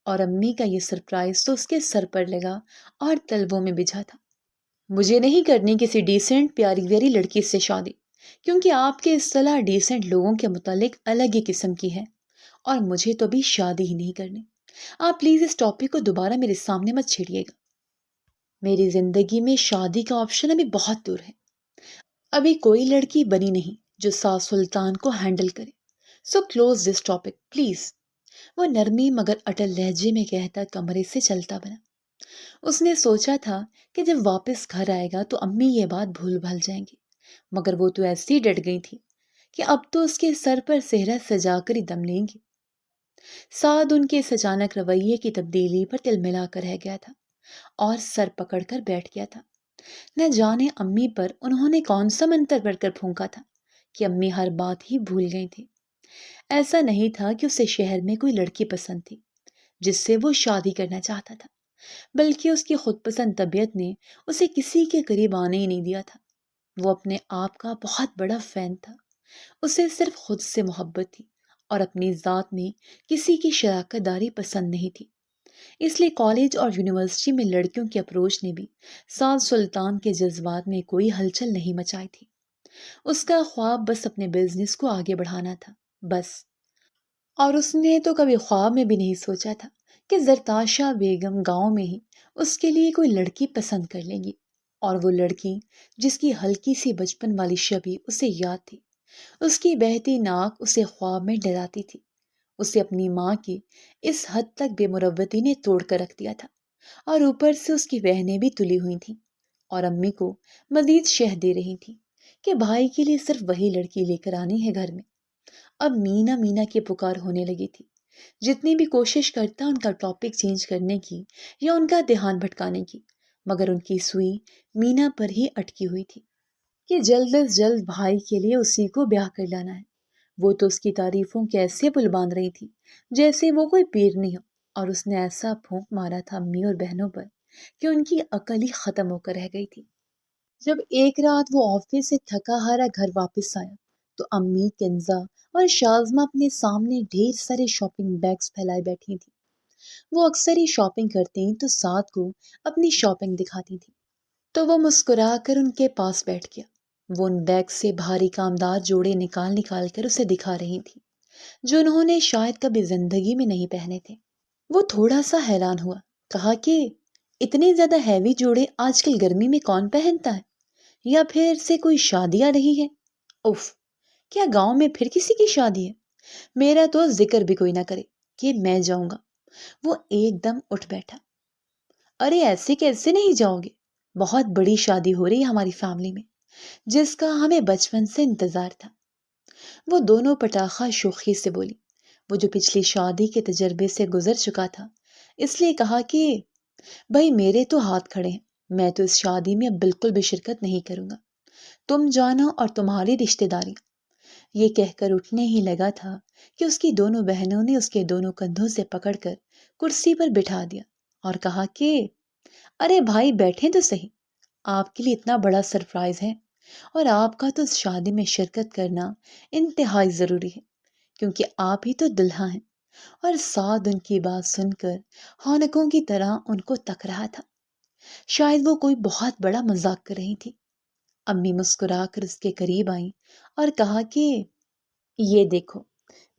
اور امی کا یہ سرپرائز تو اس کے سر پر لگا اور تلووں میں بجھا تھا۔ مجھے نہیں کرنی کسی ڈیسنٹ پیاری ویری لڑکی سے شادی، کیونکہ آپ کے اصطلاح ڈیسنٹ لوگوں کے متعلق الگ ہی قسم کی ہے، اور مجھے تو ابھی شادی ہی نہیں کرنی۔ آپ پلیز اس ٹاپک کو دوبارہ میرے سامنے مت چھیڑیے گا۔ میری زندگی میں شادی کا آپشن ابھی بہت دور ہے۔ ابھی کوئی لڑکی بنی نہیں جو ساس سلطان کو ہینڈل کرے، so close this topic please. وہ نرمی مگر اٹل لہجے میں کہتا کمرے سے چلتا بنا۔ اس نے سوچا تھا کہ جب واپس گھر آئے گا تو امی یہ بات بھول بھال جائیں گی، مگر وہ تو ایسی ڈٹ گئی تھی کہ اب تو اس کے سر پر صحرا سجا کر ہی دم لیں گی۔ سعد ان کے اس اچانک رویے کی تبدیلی پر تل ملا کر رہ گیا تھا اور سر پکڑ کر بیٹھ گیا تھا۔ نہ جانے امی پر انہوں نے کون سا منتر پڑھ کر پھونکا تھا کہ امی ہر بات ہی بھول گئی تھی۔ ایسا نہیں تھا کہ اسے شہر میں کوئی لڑکی پسند تھی جس سے وہ شادی کرنا چاہتا تھا، بلکہ اس کی خود پسند طبیعت نے اسے کسی کے قریب آنے ہی نہیں دیا تھا۔ وہ اپنے آپ کا بہت بڑا فین تھا۔ اسے صرف خود سے محبت تھی، اور اپنی ذات میں کسی کی شراکت داری پسند نہیں تھی۔ اس لیے کالج اور یونیورسٹی میں لڑکیوں کی اپروچ نے بھی سعد سلطان کے جذبات میں کوئی ہلچل نہیں مچائی تھی۔ اس کا خواب بس اپنے بزنس کو آگے بڑھانا تھا، بس۔ اور اس نے تو کبھی خواب میں بھی نہیں سوچا تھا کہ زرتاشا بیگم گاؤں میں ہی اس کے لیے کوئی لڑکی پسند کر لیں گی، اور وہ لڑکی جس کی ہلکی سی بچپن والی شبیہ اسے یاد تھی۔ اس کی بہتی ناک اسے خواب میں ڈراتی تھی۔ اسے اپنی ماں کی اس حد تک بے مروتی نے توڑ کر رکھ دیا تھا، اور اوپر سے اس کی بہنیں بھی تلی ہوئی تھیں، اور امی کو مزید شہ دے رہی تھیں کہ بھائی کے لیے صرف وہی لڑکی لے کر آنی ہے گھر میں۔ اب مینا مینا کی پکار ہونے لگی تھی۔ جتنی بھی کوشش کرتا ان کا ٹاپک چینج کرنے کی یا ان کا دھیان بھٹکانے کی، مگر ان کی سوئی مینا پر ہی اٹکی ہوئی تھی۔ کہ جلد از جلد بھائی کے لیے اسی کو بیاہ کر لانا ہے۔ وہ تو اس کی تعریفوں کے ایسے پل باندھ رہی تھی جیسے وہ کوئی پیرنی ہو، اور اس نے ایسا پھونک مارا تھا امی اور بہنوں پر کہ ان کی عقل ہی ختم ہو کر رہ گئی تھی۔ جب ایک رات وہ آفس سے تھکا ہارا گھر واپس آیا تو امی، کنزا اور شازمہ اپنے سامنے ڈھیر سارے شاپنگ بیگز پھیلائے بیٹھی تھی۔ وہ اکثر ہی شاپنگ کرتی تو ساتھ کو اپنی شاپنگ دکھاتی تھی، تو وہ مسکرا کر ان کے پاس بیٹھ گیا۔ وہ ان بیگ سے بھاری کامدار جوڑے نکال نکال کر اسے دکھا رہی تھی جو انہوں نے شاید کبھی زندگی میں نہیں پہنے تھے۔ وہ تھوڑا سا حیران ہوا، کہا کہ اتنے زیادہ ہیوی جوڑے آج کل گرمی میں کون پہنتا ہے؟ یا پھر سے کوئی شادی آ رہی ہے؟ اف، کیا گاؤں میں پھر کسی کی شادی ہے؟ میرا تو ذکر بھی کوئی نہ کرے کہ میں جاؤں گا۔ وہ ایک دم اٹھ بیٹھا۔ ارے ایسے کیسے نہیں جاؤ گے؟ بہت بڑی شادی ہو رہی ہے ہماری فیملی میں، جس کا ہمیں بچپن سے انتظار تھا۔ وہ دونوں پٹاخہ شوخی سے بولی۔ وہ جو پچھلی شادی کے تجربے سے گزر چکا تھا، اس لیے کہا کہ بھائی میرے تو ہاتھ کھڑے ہیں، میں تو اس شادی میں اب بالکل بھی شرکت نہیں کروں گا، تم جانا اور تمہاری رشتے داری۔ یہ کہہ کر اٹھنے ہی لگا تھا کہ اس کی دونوں بہنوں نے اس کے دونوں کندھوں سے پکڑ کر کرسی پر بٹھا دیا اور کہا کہ ارے بھائی بیٹھیں تو صحیح، آپ کے لیے اتنا بڑا سرپرائز ہے اور آپ کا تو اس شادی میں شرکت کرنا انتہائی ضروری ہے کیونکہ آپ ہی تو دلہا ہیں۔ اور سعد ان کی بات سن کر ہونکوں کی طرح ان کو تک رہا تھا، شاید وہ کوئی بہت بڑا مذاق کر رہی تھی۔ امی مسکرا کر اس کے قریب آئیں اور کہا کہ یہ دیکھو،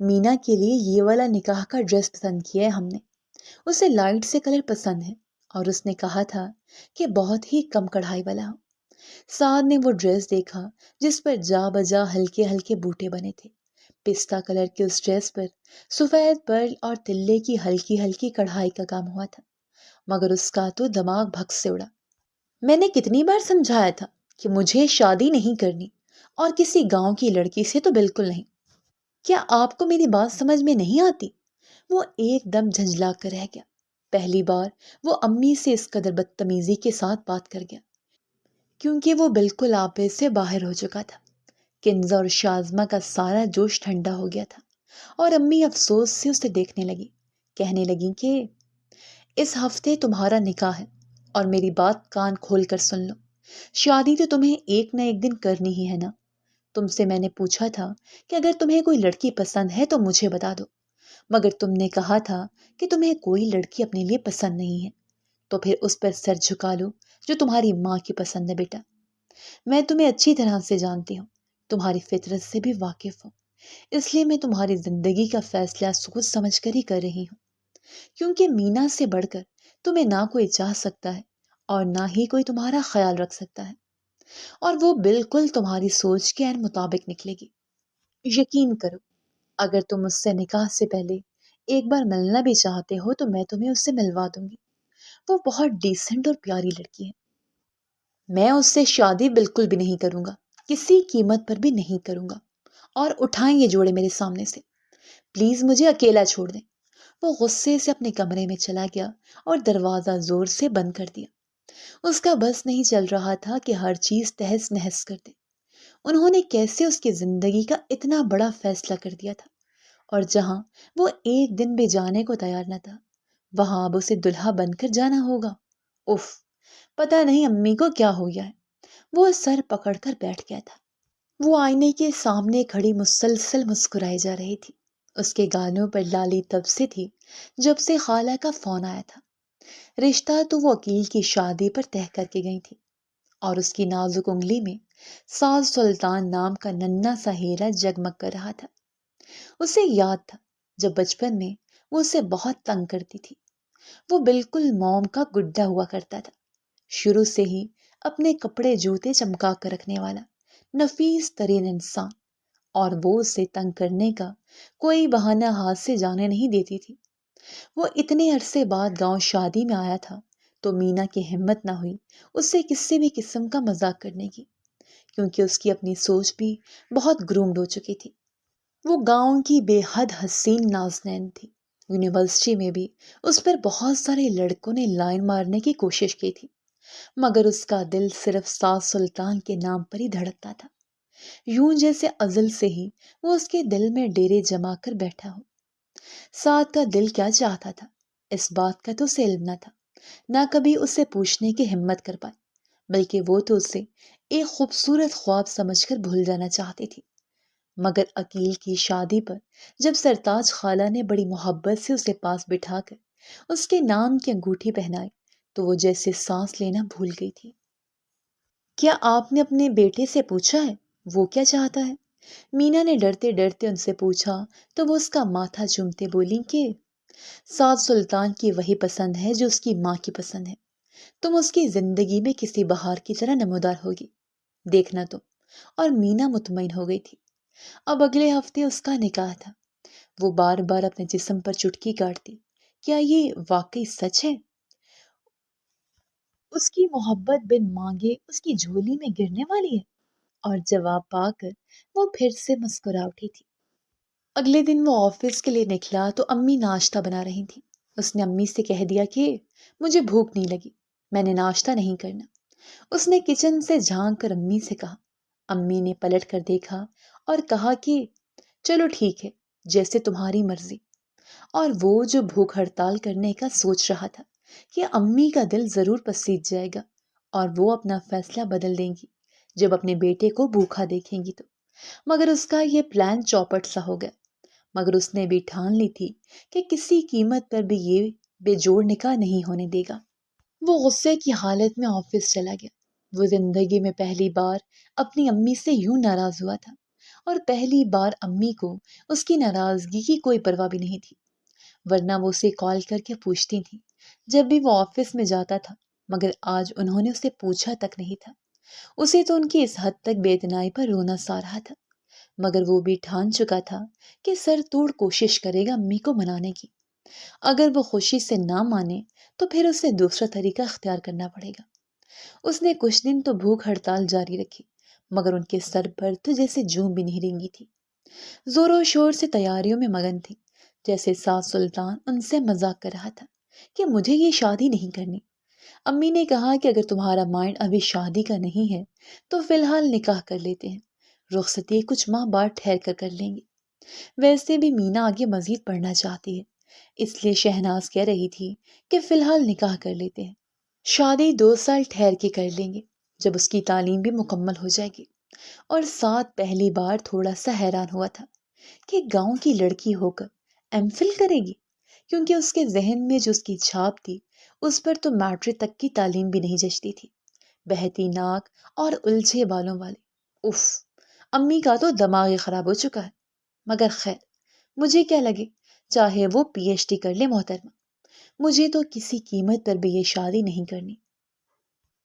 مینا کے لیے یہ والا نکاح کا ڈریس پسند کیا ہے ہم نے، اسے لائٹ سے کلر پسند ہے اور اس نے کہا تھا کہ بہت ہی کم کڑھائی والا ہو۔ سعد نے وہ ڈریس دیکھا جس پر جا بجا ہلکے ہلکے بوٹے بنے تھے۔ پستہ کلر کے اس ڈریس پر سفید پرل اور تلے کی ہلکی ہلکی کڑھائی کا کام ہوا تھا، مگر اس کا تو دماغ بھگ سے اڑا۔ میں نے کتنی بار سمجھایا تھا کہ مجھے شادی نہیں کرنی، اور کسی گاؤں کی لڑکی سے تو بالکل نہیں۔ کیا آپ کو میری بات سمجھ میں نہیں آتی؟ وہ ایک دم جھنجھلا کر رہ گیا۔ پہلی بار وہ امی سے اس قدر بدتمیزی کے ساتھ بات کر گیا کیونکہ وہ بالکل آپے سے باہر ہو چکا تھا۔ کنزا اور شازمہ کا سارا جوش ٹھنڈا ہو گیا تھا اور امی افسوس سے اسے دیکھنے لگی، کہنے لگی کہ اس ہفتے تمہارا نکاح ہے اور میری بات کان کھول کر سن لو، شادی تو تمہیں ایک نہ ایک دن کرنی ہی ہے نا۔ تم سے میں نے پوچھا تھا کہ اگر تمہیں کوئی لڑکی پسند ہے تو مجھے بتا دو، مگر تم نے کہا تھا کہ تمہیں کوئی لڑکی اپنے لیے پسند نہیں ہے، تو پھر اس پر سر جھکا لو جو تمہاری ماں کی پسند ہے۔ بیٹا، میں تمہیں اچھی طرح سے جانتی ہوں، تمہاری فطرت سے بھی واقف ہوں، اس لیے میں تمہاری زندگی کا فیصلہ سوچ سمجھ کر ہی کر رہی ہوں، کیونکہ مینا سے بڑھ کر تمہیں نہ کوئی چاہ سکتا ہے اور نہ ہی کوئی تمہارا خیال رکھ سکتا ہے، اور وہ بالکل تمہاری سوچ کے عین مطابق نکلے گی۔ یقین کرو، اگر تم اس سے نکاح سے پہلے ایک بار ملنا بھی چاہتے ہو تو میں تمہیں اس سے ملوا دوں گی۔ وہ بہت ڈیسنٹ اور پیاری لڑکی ہے۔ میں اس سے شادی بالکل بھی نہیں کروں گا، کسی قیمت پر بھی نہیں کروں گا، اور اٹھائیں یہ جوڑے میرے سامنے سے، پلیز مجھے اکیلا چھوڑ دیں۔ وہ غصے سے اپنے کمرے میں چلا گیا اور دروازہ زور سے بند کر دیا۔ اس کا بس نہیں چل رہا تھا کہ ہر چیز تہس نہس کر دے۔ انہوں نے کیسے اس کی زندگی کا اتنا بڑا فیصلہ کر دیا تھا، اور جہاں وہ ایک دن بھی جانے کو تیار نہ تھا وہاں اب اسے دلہا بن کر جانا ہوگا۔ اف، پتہ نہیں امی کو کیا ہو گیا ہے۔ وہ سر پکڑ کر بیٹھ گیا تھا۔ وہ آئینے کے سامنے کھڑی مسلسل مسکرائی جا رہی تھی۔ اس کے گالوں پر لالی تب سے تھی جب سے خالہ کا فون آیا تھا۔ رشتہ تو وہ عقیل کی شادی پر طے کر کے گئی تھی، اور اس کی نازک انگلی میں ساز سلطان نام کا ننھا سا ہیرا جگمگ کر رہا تھا۔ اسے یاد تھا جب بچپن میں وہ اسے بہت تنگ کرتی تھی۔ وہ بالکل موم کا گڈا ہوا کرتا تھا، شروع سے ہی اپنے کپڑے جوتے چمکا کر رکھنے والا نفیس ترین انسان، اور وہ اسے تنگ کرنے کا کوئی بہانہ ہاتھ سے جانے نہیں دیتی تھی۔ وہ اتنے عرصے بعد گاؤں شادی میں آیا تھا تو مینا کی ہمت نہ ہوئی اس سے کسی بھی قسم کا مذاق کرنے کی، کیونکہ اس کی اپنی سوچ بھی بہت گرومڈ ہو چکی تھی۔ وہ گاؤں کی بے حد حسین نازنین تھی۔ یونیورسٹی میں بھی اس پر بہت سارے لڑکوں نے لائن مارنے کی کوشش کی تھی، مگر اس کا دل صرف ساز سلطان کے نام پر ہی دھڑکتا تھا، یوں جیسے ازل سے ہی وہ اس کے دل میں ڈیرے جما کر بیٹھا ہو۔ سعد کا دل کیا چاہتا تھا اس بات کا تو اسے علم نہ تھا، نہ کبھی اسے پوچھنے کی ہمت کر پائے، بلکہ وہ تو اسے ایک خوبصورت خواب سمجھ کر بھول جانا چاہتی تھی۔ مگر عقیل کی شادی پر جب سرتاج خالہ نے بڑی محبت سے اسے پاس بٹھا کر اس کے نام کی انگوٹھی پہنائی تو وہ جیسے سانس لینا بھول گئی تھی۔ کیا آپ نے اپنے بیٹے سے پوچھا ہے وہ کیا چاہتا ہے؟ مینا نے ڈرتے ڈرتے ان سے پوچھا تو وہ اس کا ماتھا چومتے بولی کہ سعد سلطان کی وہی پسند ہے جو اس کی ماں کی پسند ہے، تم اس کی زندگی میں کسی بہار کی طرح نمودار ہوگی، دیکھنا تم۔ اور مینا مطمئن ہو گئی تھی۔ اب اگلے ہفتے اس کا نکاح تھا۔ وہ بار بار اپنے جسم پر چٹکی کاٹتی، کیا یہ واقعی سچ ہے؟ اس کی محبت بن مانگے اس کی جھولی میں گرنے والی ہے؟ اور جواب پا کر وہ پھر سے مسکرا اٹھی تھی۔ اگلے دن وہ آفس کے لیے نکلا تو امی ناشتہ بنا رہی تھی۔ اس نے امی سے کہہ دیا کہ مجھے بھوک نہیں لگی، میں نے ناشتہ نہیں کرنا۔ اس نے کچن سے جھانک کر امی سے کہا۔ امی نے پلٹ کر دیکھا اور کہا کہ چلو ٹھیک ہے، جیسے تمہاری مرضی۔ اور وہ جو بھوک ہڑتال کرنے کا سوچ رہا تھا کہ امی کا دل ضرور پسیج جائے گا اور وہ اپنا فیصلہ بدل دیں گی جب اپنے بیٹے کو بھوکا دیکھیں گی تو، مگر اس کا یہ پلان چوپٹ سا ہو گیا۔ مگر اس نے بھی ٹھان لی تھی کہ کسی قیمت پر بھی یہ بے جوڑ نکاح نہیں ہونے دے گا۔ وہ غصے کی حالت میں آفس چلا گیا۔ وہ زندگی میں پہلی بار اپنی امی سے یوں ناراض ہوا تھا، اور پہلی بار امی کو اس کی ناراضگی کی کوئی پرواہ بھی نہیں تھی، ورنہ وہ اسے کال کر کے پوچھتی تھی جب بھی وہ آفس میں جاتا تھا، مگر آج انہوں نے اسے پوچھا تک نہیں تھا۔ اسے تو ان کی اس حد تک بے اتنائی پر رونا سا رہا تھا، مگر وہ بھی ٹھان چکا تھا کہ سر توڑ کوشش کرے گا امی کو منانے کی۔ اگر وہ خوشی سے نہ مانے تو پھر اسے دوسرا طریقہ اختیار کرنا پڑے گا۔ اس نے کچھ دن تو بھوک ہڑتال جاری رکھی، مگر ان کے سر پر تو جیسے جوں بھی نہیں رینگی تھی۔ زور و شور سے تیاریوں میں مگن تھی، جیسے ساس سلطان ان سے مذاق کر رہا تھا کہ مجھے یہ شادی نہیں کرنی۔ امی نے کہا کہ اگر تمہارا مائنڈ ابھی شادی کا نہیں ہے تو فی الحال نکاح کر لیتے ہیں، رخصتی کچھ ماہ بعد ٹھہر کر لیں گے۔ ویسے بھی مینا آگے مزید پڑھنا چاہتی ہے، اس لیے شہناز کہہ رہی تھی کہ فی الحال نکاح کر لیتے ہیں، شادی 2 سال ٹھہر کے کر لیں گے جب اس کی تعلیم بھی مکمل ہو جائے گی۔ اور ساتھ پہلی بار تھوڑا سا حیران ہوا تھا کہ گاؤں کی لڑکی ہو کر ایم فل کرے گی، کیونکہ اس کے ذہن میں جو اس کی چھاپ تھی اس پر تو میٹرک تک کی تعلیم بھی نہیں جچتی تھی، بہتی ناک اور الجھے بالوں والے۔ اف، امی کا تو دماغ ہی خراب ہو چکا ہے۔ مگر خیر، مجھے کیا لگے، چاہے وہ پی ایچ ڈی کر لے محترمہ، مجھے تو کسی قیمت پر بھی یہ شادی نہیں کرنی۔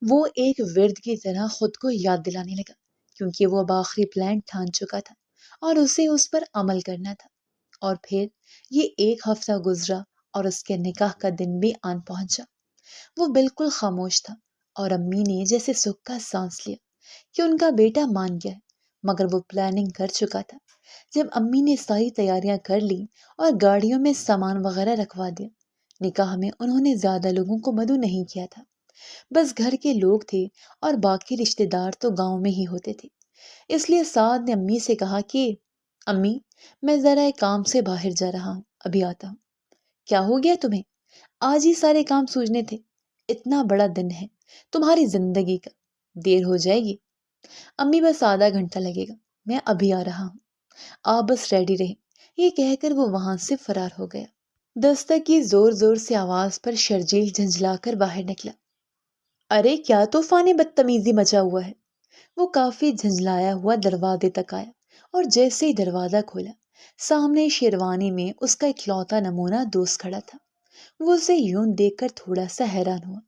وہ ایک ورد کی طرح خود کو یاد دلانے لگا، کیونکہ وہ اب آخری پلان ٹھان چکا تھا اور اسے اس پر عمل کرنا تھا۔ اور پھر یہ ایک ہفتہ گزرا اور اس کے نکاح کا دن بھی آن پہنچا۔ وہ بالکل خاموش تھا اور امی نے جیسے سکھ کا سانس لیا کہ ان کا بیٹا مان گیا ہے، مگر وہ پلاننگ کر چکا تھا۔ جب امی نے ساری تیاریاں کر لی اور گاڑیوں میں سامان وغیرہ رکھوا دیا، نکاح میں انہوں نے زیادہ لوگوں کو مدعو نہیں کیا تھا، بس گھر کے لوگ تھے اور باقی رشتہ دار تو گاؤں میں ہی ہوتے تھے۔ اس لیے سعد نے امی سے کہا کہ امی، میں ذرا ایک کام سے باہر جا رہا ہوں، ابھی آتا ہوں۔ کیا ہو گیا تمہیں؟ آج ہی سارے کام سوچنے تھے، اتنا بڑا دن ہے تمہاری زندگی کا، دیر ہو جائے گی۔ امی بس آدھا گھنٹہ لگے گا، میں ابھی آ رہا ہوں، آپ بس ریڈی رہیں۔ یہ کہہ کر وہ وہاں سے فرار ہو گیا۔ دستک کی زور زور سے آواز پر شرجیل جھنجھلا کر باہر نکلا۔ ارے کیا طوفان بدتمیزی مچا ہوا ہے؟ وہ کافی جھنجھلایا ہوا دروازے تک آیا اور جیسے ہی دروازہ کھولا، سامنے شیروانی میں اس کا اکلوتا نمونہ دوست کھڑا تھا۔ وہ اسے یوں دیکھ کر تھوڑا سا حیران ہوا،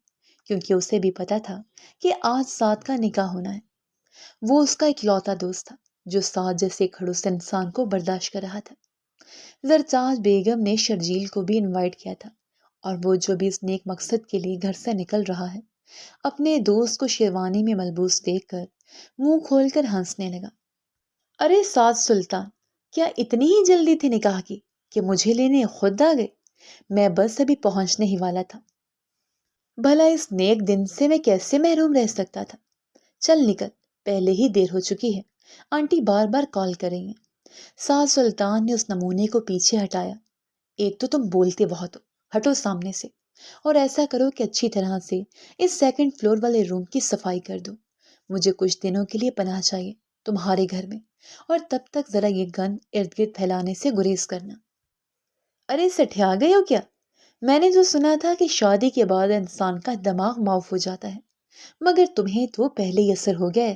کیونکہ اسے بھی پتا تھا کہ آج سعد کا نکاح ہونا ہے۔ وہ اس کا اکلوتا دوست تھا جو سعد جیسے کھڑوس انسان کو برداشت کر رہا تھا۔ زرتاج بیگم نے شرجیل کو بھی انوائٹ کیا تھا، اور وہ جو بھی اس نیک مقصد کے لیے گھر سے نکل رہا ہے، اپنے دوست کو شیروانی میں ملبوس دیکھ کر منہ کھول کر ہنسنے لگا۔ ارے سعد سلطان، کیا اتنی ہی جلدی تھی نکاح کی کہ مجھے لینے خود آ گئے؟ میں بس ابھی پہنچنے ہی والا تھا۔ بھلا اس نیک دن سے میں کیسے محروم رہ سکتا تھا؟ چل نکل، پہلے ہی دیر ہو چکی ہے، آنٹی بار بار کال کر رہی ہیں۔ ساز سلطان نے اس نمونے کو پیچھے ہٹایا۔ ایک تو تم بولتے بہت ہو، ہٹو سامنے سے، اور ایسا کرو کہ اچھی طرح سے اس سیکنڈ فلور والے روم کی صفائی کر دو۔ مجھے کچھ دنوں کے لیے پناہ چاہیے تمہارے گھر میں، اور تب تک ذرا یہ گند ارد گرد پھیلانے سے گریز کرنا۔ ارے سٹھیا گئے ہو کیا؟ میں نے جو سنا تھا کہ شادی کے بعد انسان کا دماغ معاف ہو جاتا ہے، مگر تمہیں تو پہلے ہی اثر ہو گیا ہے۔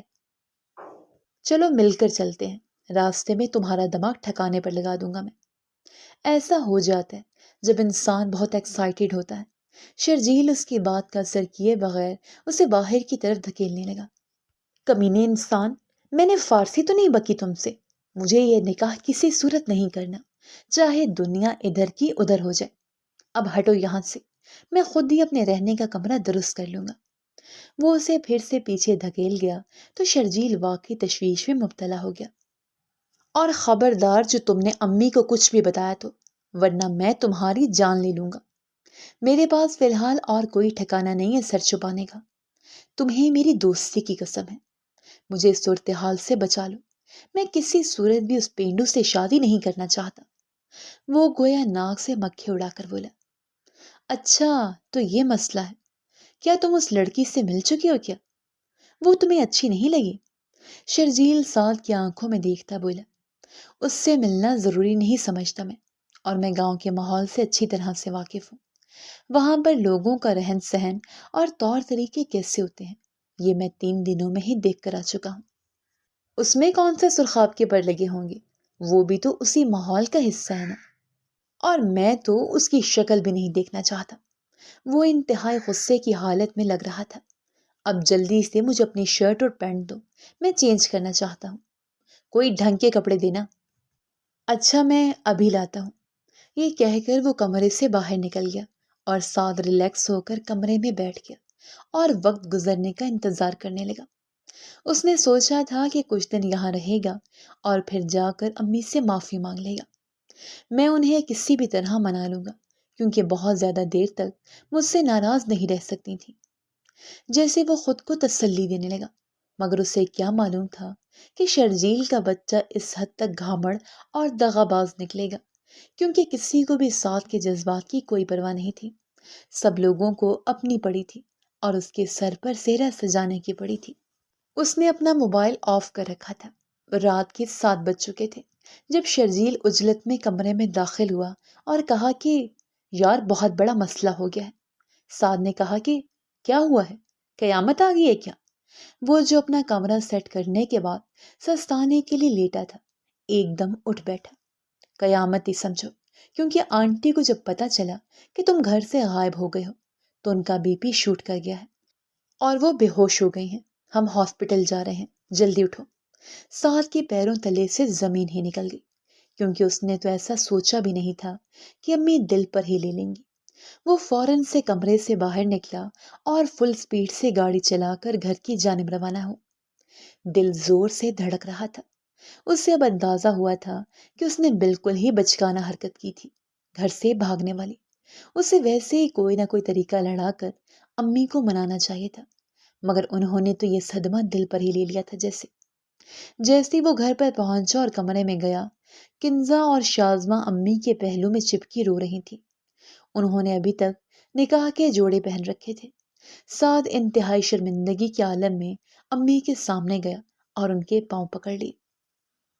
چلو مل کر چلتے ہیں، راستے میں تمہارا دماغ ٹھکانے پر لگا دوں گا میں۔ ایسا ہو جاتا ہے جب انسان بہت ایکسائٹیڈ ہوتا ہے۔ شرجیل اس کی بات کا اثر کیے بغیر اسے باہر کی طرف دھکیلنے لگا۔ کمینے انسان، میں نے فارسی تو نہیں بکی تم سے؟ مجھے یہ نکاح کسی صورت نہیں کرنا، چاہے دنیا ادھر کی ادھر ہو جائے۔ اب ہٹو یہاں سے، میں خود ہی اپنے رہنے کا کمرہ درست کر لوں گا۔ وہ اسے پھر سے پیچھے دھکیل گیا تو شرجیل واقعی تشویش میں مبتلا ہو گیا۔ اور خبردار جو تم نے امی کو کچھ بھی بتایا تو، ورنہ میں تمہاری جان لے لوں گا۔ میرے پاس فی الحال اور کوئی ٹھکانہ نہیں ہے سر چھپانے کا۔ تمہیں میری دوستی کی قسم ہے، مجھے اس صورتحال سے بچا لو۔ میں کسی صورت بھی اس پینڈو سے شادی نہیں کرنا چاہتا۔ وہ گویا ناک سے مکھی اڑا کر بولا۔ اچھا تو یہ مسئلہ ہے، کیا تم اس لڑکی سے مل چکی ہو کیا؟ وہ تمہیں اچھی نہیں لگی؟ شرجیل سعد کی آنکھوں میں دیکھتا بولا۔ اس سے ملنا ضروری نہیں سمجھتا میں، اور میں گاؤں کے ماحول سے اچھی طرح سے واقف ہوں۔ وہاں پر لوگوں کا رہن سہن اور طور طریقے کیسے ہوتے ہیں، یہ میں 3 دنوں میں ہی دیکھ کر آ چکا ہوں۔ اس میں کون سے سرخاب کے پر لگے ہوں گے، وہ بھی تو اسی ماحول کا حصہ ہے نا۔ اور میں تو اس کی شکل بھی نہیں دیکھنا چاہتا۔ وہ انتہائی غصے کی حالت میں لگ رہا تھا۔ اب جلدی سے مجھے اپنی شرٹ اور پینٹ دو، میں چینج کرنا چاہتا ہوں۔ کوئی ڈھنگ کے کپڑے دینا۔ اچھا میں ابھی لاتا ہوں۔ یہ کہہ کر وہ کمرے سے باہر نکل گیا، اور سعد ریلیکس ہو کر کمرے میں بیٹھ گیا اور وقت گزرنے کا انتظار کرنے لگا۔ اس نے سوچا تھا کہ کچھ دن یہاں رہے گا اور پھر جا کر امی سے معافی مانگ لے گا۔ میں انہیں کسی بھی طرح منا لوں گا، کیونکہ بہت زیادہ دیر تک مجھ سے ناراض نہیں رہ سکتی تھی۔ جیسے وہ خود کو تسلی دینے لگا، مگر اسے کیا معلوم تھا کہ شرجیل کا بچہ اس حد تک گھامڑ اور دغاباز نکلے گا، کیونکہ کسی کو بھی سعد کے جذبات کی کوئی پرواہ نہیں تھی۔ سب لوگوں کو اپنی پڑی تھی، اور اس کے سر پر سہرا سجانے کی پڑی تھی۔ اس نے اپنا موبائل آف کر رکھا تھا۔ رات کے 7 بج چکے تھے جب شرجیل عجلت میں کمرے میں داخل ہوا اور کہا کہ یار بہت بڑا مسئلہ ہو گیا ہے۔ سعد نے کہا کہ کیا ہوا ہے، قیامت آ گئی ہے کیا؟ وہ جو اپنا کمرہ سیٹ کرنے کے بعد سستانے کے لیے لیٹا تھا، ایک دم اٹھ بیٹھا۔ قیامت ہی سمجھو، کیونکہ آنٹی کو جب پتا چلا کہ تم گھر سے غائب ہو گئے ہو تو ان کا بی پی شوٹ کر گیا ہے، اور وہ بے ہوش ہو گئی ہیں۔ ہم ہاسپٹل جا رہے ہیں، جلدی اٹھو۔ سعد کے پیروں تلے سے زمین ہی نکل گئی، کیونکہ اس نے تو ایسا سوچا بھی نہیں تھا کہ امی دل پر ہی لے لیں گی۔ وہ فوراً سے کمرے سے باہر نکلا اور فل سپیڈ سے گاڑی چلا کر گھر کی جانب روانہ ہو۔ دل زور سے دھڑک رہا تھا۔ اسے اب اندازہ ہوا تھا کہ اس نے بالکل ہی بچکانہ حرکت کی تھی، گھر سے بھاگنے والی۔ اسے ویسے ہی کوئی نہ کوئی طریقہ لڑا کر امی کو منانا چاہیے تھا، مگر انہوں نے تو یہ صدمہ دل پر ہی لے لیا تھا۔ جیسے وہ گھر پر پہنچا اور کمرے میں گیا، کنزا اور شازمہ امی کے پہلو میں چپکی رو رہی تھی۔ انہوں نے ابھی تک نکاح کے جوڑے پہن رکھے تھے۔ سعد انتہائی شرمندگی کے عالم میں امی کے سامنے گیا اور ان کے پاؤں پکڑ لی۔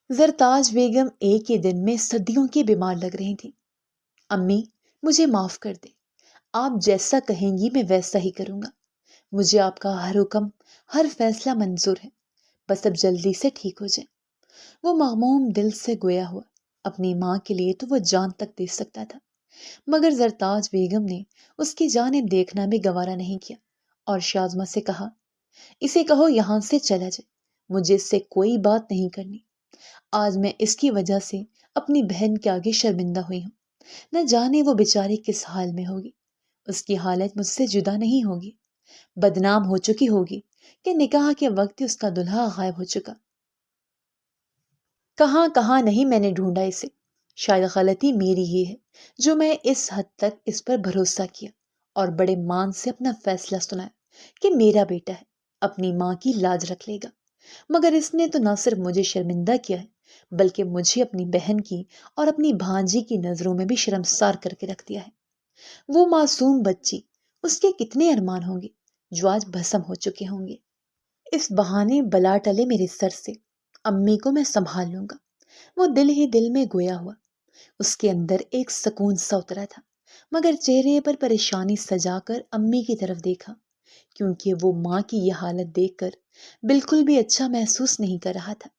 زرتاج بیگم ایک ہی دن میں صدیوں کی بیمار لگ رہی تھی۔ امی مجھے معاف کر دے، آپ جیسا کہیں گی میں ویسا ہی کروں گا۔ مجھے آپ کا ہر حکم، ہر فیصلہ منظور ہے، بس اب جلدی سے ٹھیک ہو جائے۔ وہ مغموم دل سے گویا ہوا۔ اپنی ماں کے لیے تو وہ جان تک دے سکتا تھا، مگر زرتاج بیگم نے اس کی جانب دیکھنا بھی گوارا نہیں کیا، اور شازمہ سے کہا، اسے کہو یہاں سے چلا جائے، مجھے اس سے کوئی بات نہیں کرنی۔ آج میں اس کی وجہ سے اپنی بہن کے آگے شرمندہ ہوئی ہوں۔ نہ جانے وہ بیچاری کس حال میں ہوگی، اس کی حالت مجھ سے جدا نہیں ہوگی، بدنام ہو چکی ہوگی کہ نکاح کے وقت ہی اس کا دلہا غائب ہو چکا۔ کہاں کہاں نہیں میں نے ڈھونڈا اسے، شاید غلطی میری ہی ہے جو میں اس حد تک اس پر بھروسہ کیا اور بڑے مان سے اپنا فیصلہ سنایا کہ میرا بیٹا ہے، اپنی ماں کی لاج رکھ لے گا۔ مگر اس نے تو نہ صرف مجھے شرمندہ کیا ہے بلکہ مجھے اپنی بہن کی اور اپنی بھانجی کی نظروں میں بھی شرمسار کر کے رکھ دیا ہے۔ وہ معصوم بچی، اس کے کتنے ارمان ہوں گے جو آج بھسم ہو چکے ہوں گے۔ اس بہانے بلا ٹلے میرے سر سے، امی کو میں سنبھال لوں گا۔ وہ دل ہی دل میں گویا ہوا، اس کے اندر ایک سکون سا اترا تھا، مگر چہرے پر پریشانی سجا کر امی کی طرف دیکھا، کیونکہ وہ ماں کی یہ حالت دیکھ کر بالکل بھی اچھا محسوس نہیں کر رہا تھا۔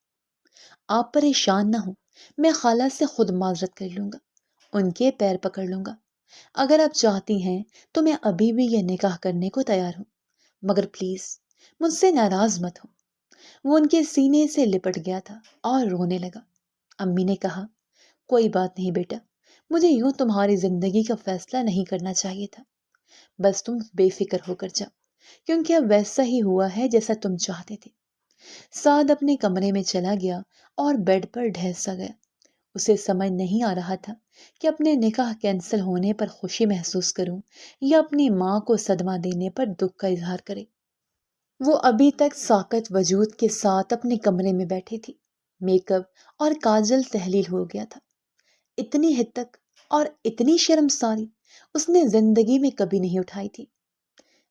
آپ پریشان نہ ہوں، میں خالہ سے خود معذرت کر لوں گا، ان کے پیر پکڑ لوں گا۔ اگر آپ چاہتی ہیں تو میں ابھی بھی یہ نکاح کرنے کو تیار ہوں، مگر پلیز مجھ سے ناراض مت ہو۔ وہ ان کے سینے سے لپٹ گیا تھا اور رونے لگا۔ امی نے کہا، کوئی بات نہیں بیٹا، مجھے یوں تمہاری زندگی کا فیصلہ نہیں کرنا چاہیے تھا، بس تم بے فکر ہو کر جاؤ، کیونکہ اب ویسا ہی ہوا ہے جیسا تم چاہتے تھے۔ سعد اپنے کمرے میں چلا گیا اور بیڈ پر ڈھیر سا گیا۔ اسے سمجھ نہیں آ رہا تھا کہ اپنے نکاح کینسل ہونے پر خوشی محسوس کروں یا اپنی ماں کو صدمہ دینے پر دکھ کا اظہار کرے۔ وہ ابھی تک ساکت وجود کے ساتھ اپنے کمرے میں بیٹھی تھی۔ میک اپ اور کاجل تحلیل ہو گیا تھا۔ اتنی حد تک اور اتنی شرمساری اس نے زندگی میں کبھی نہیں اٹھائی تھی۔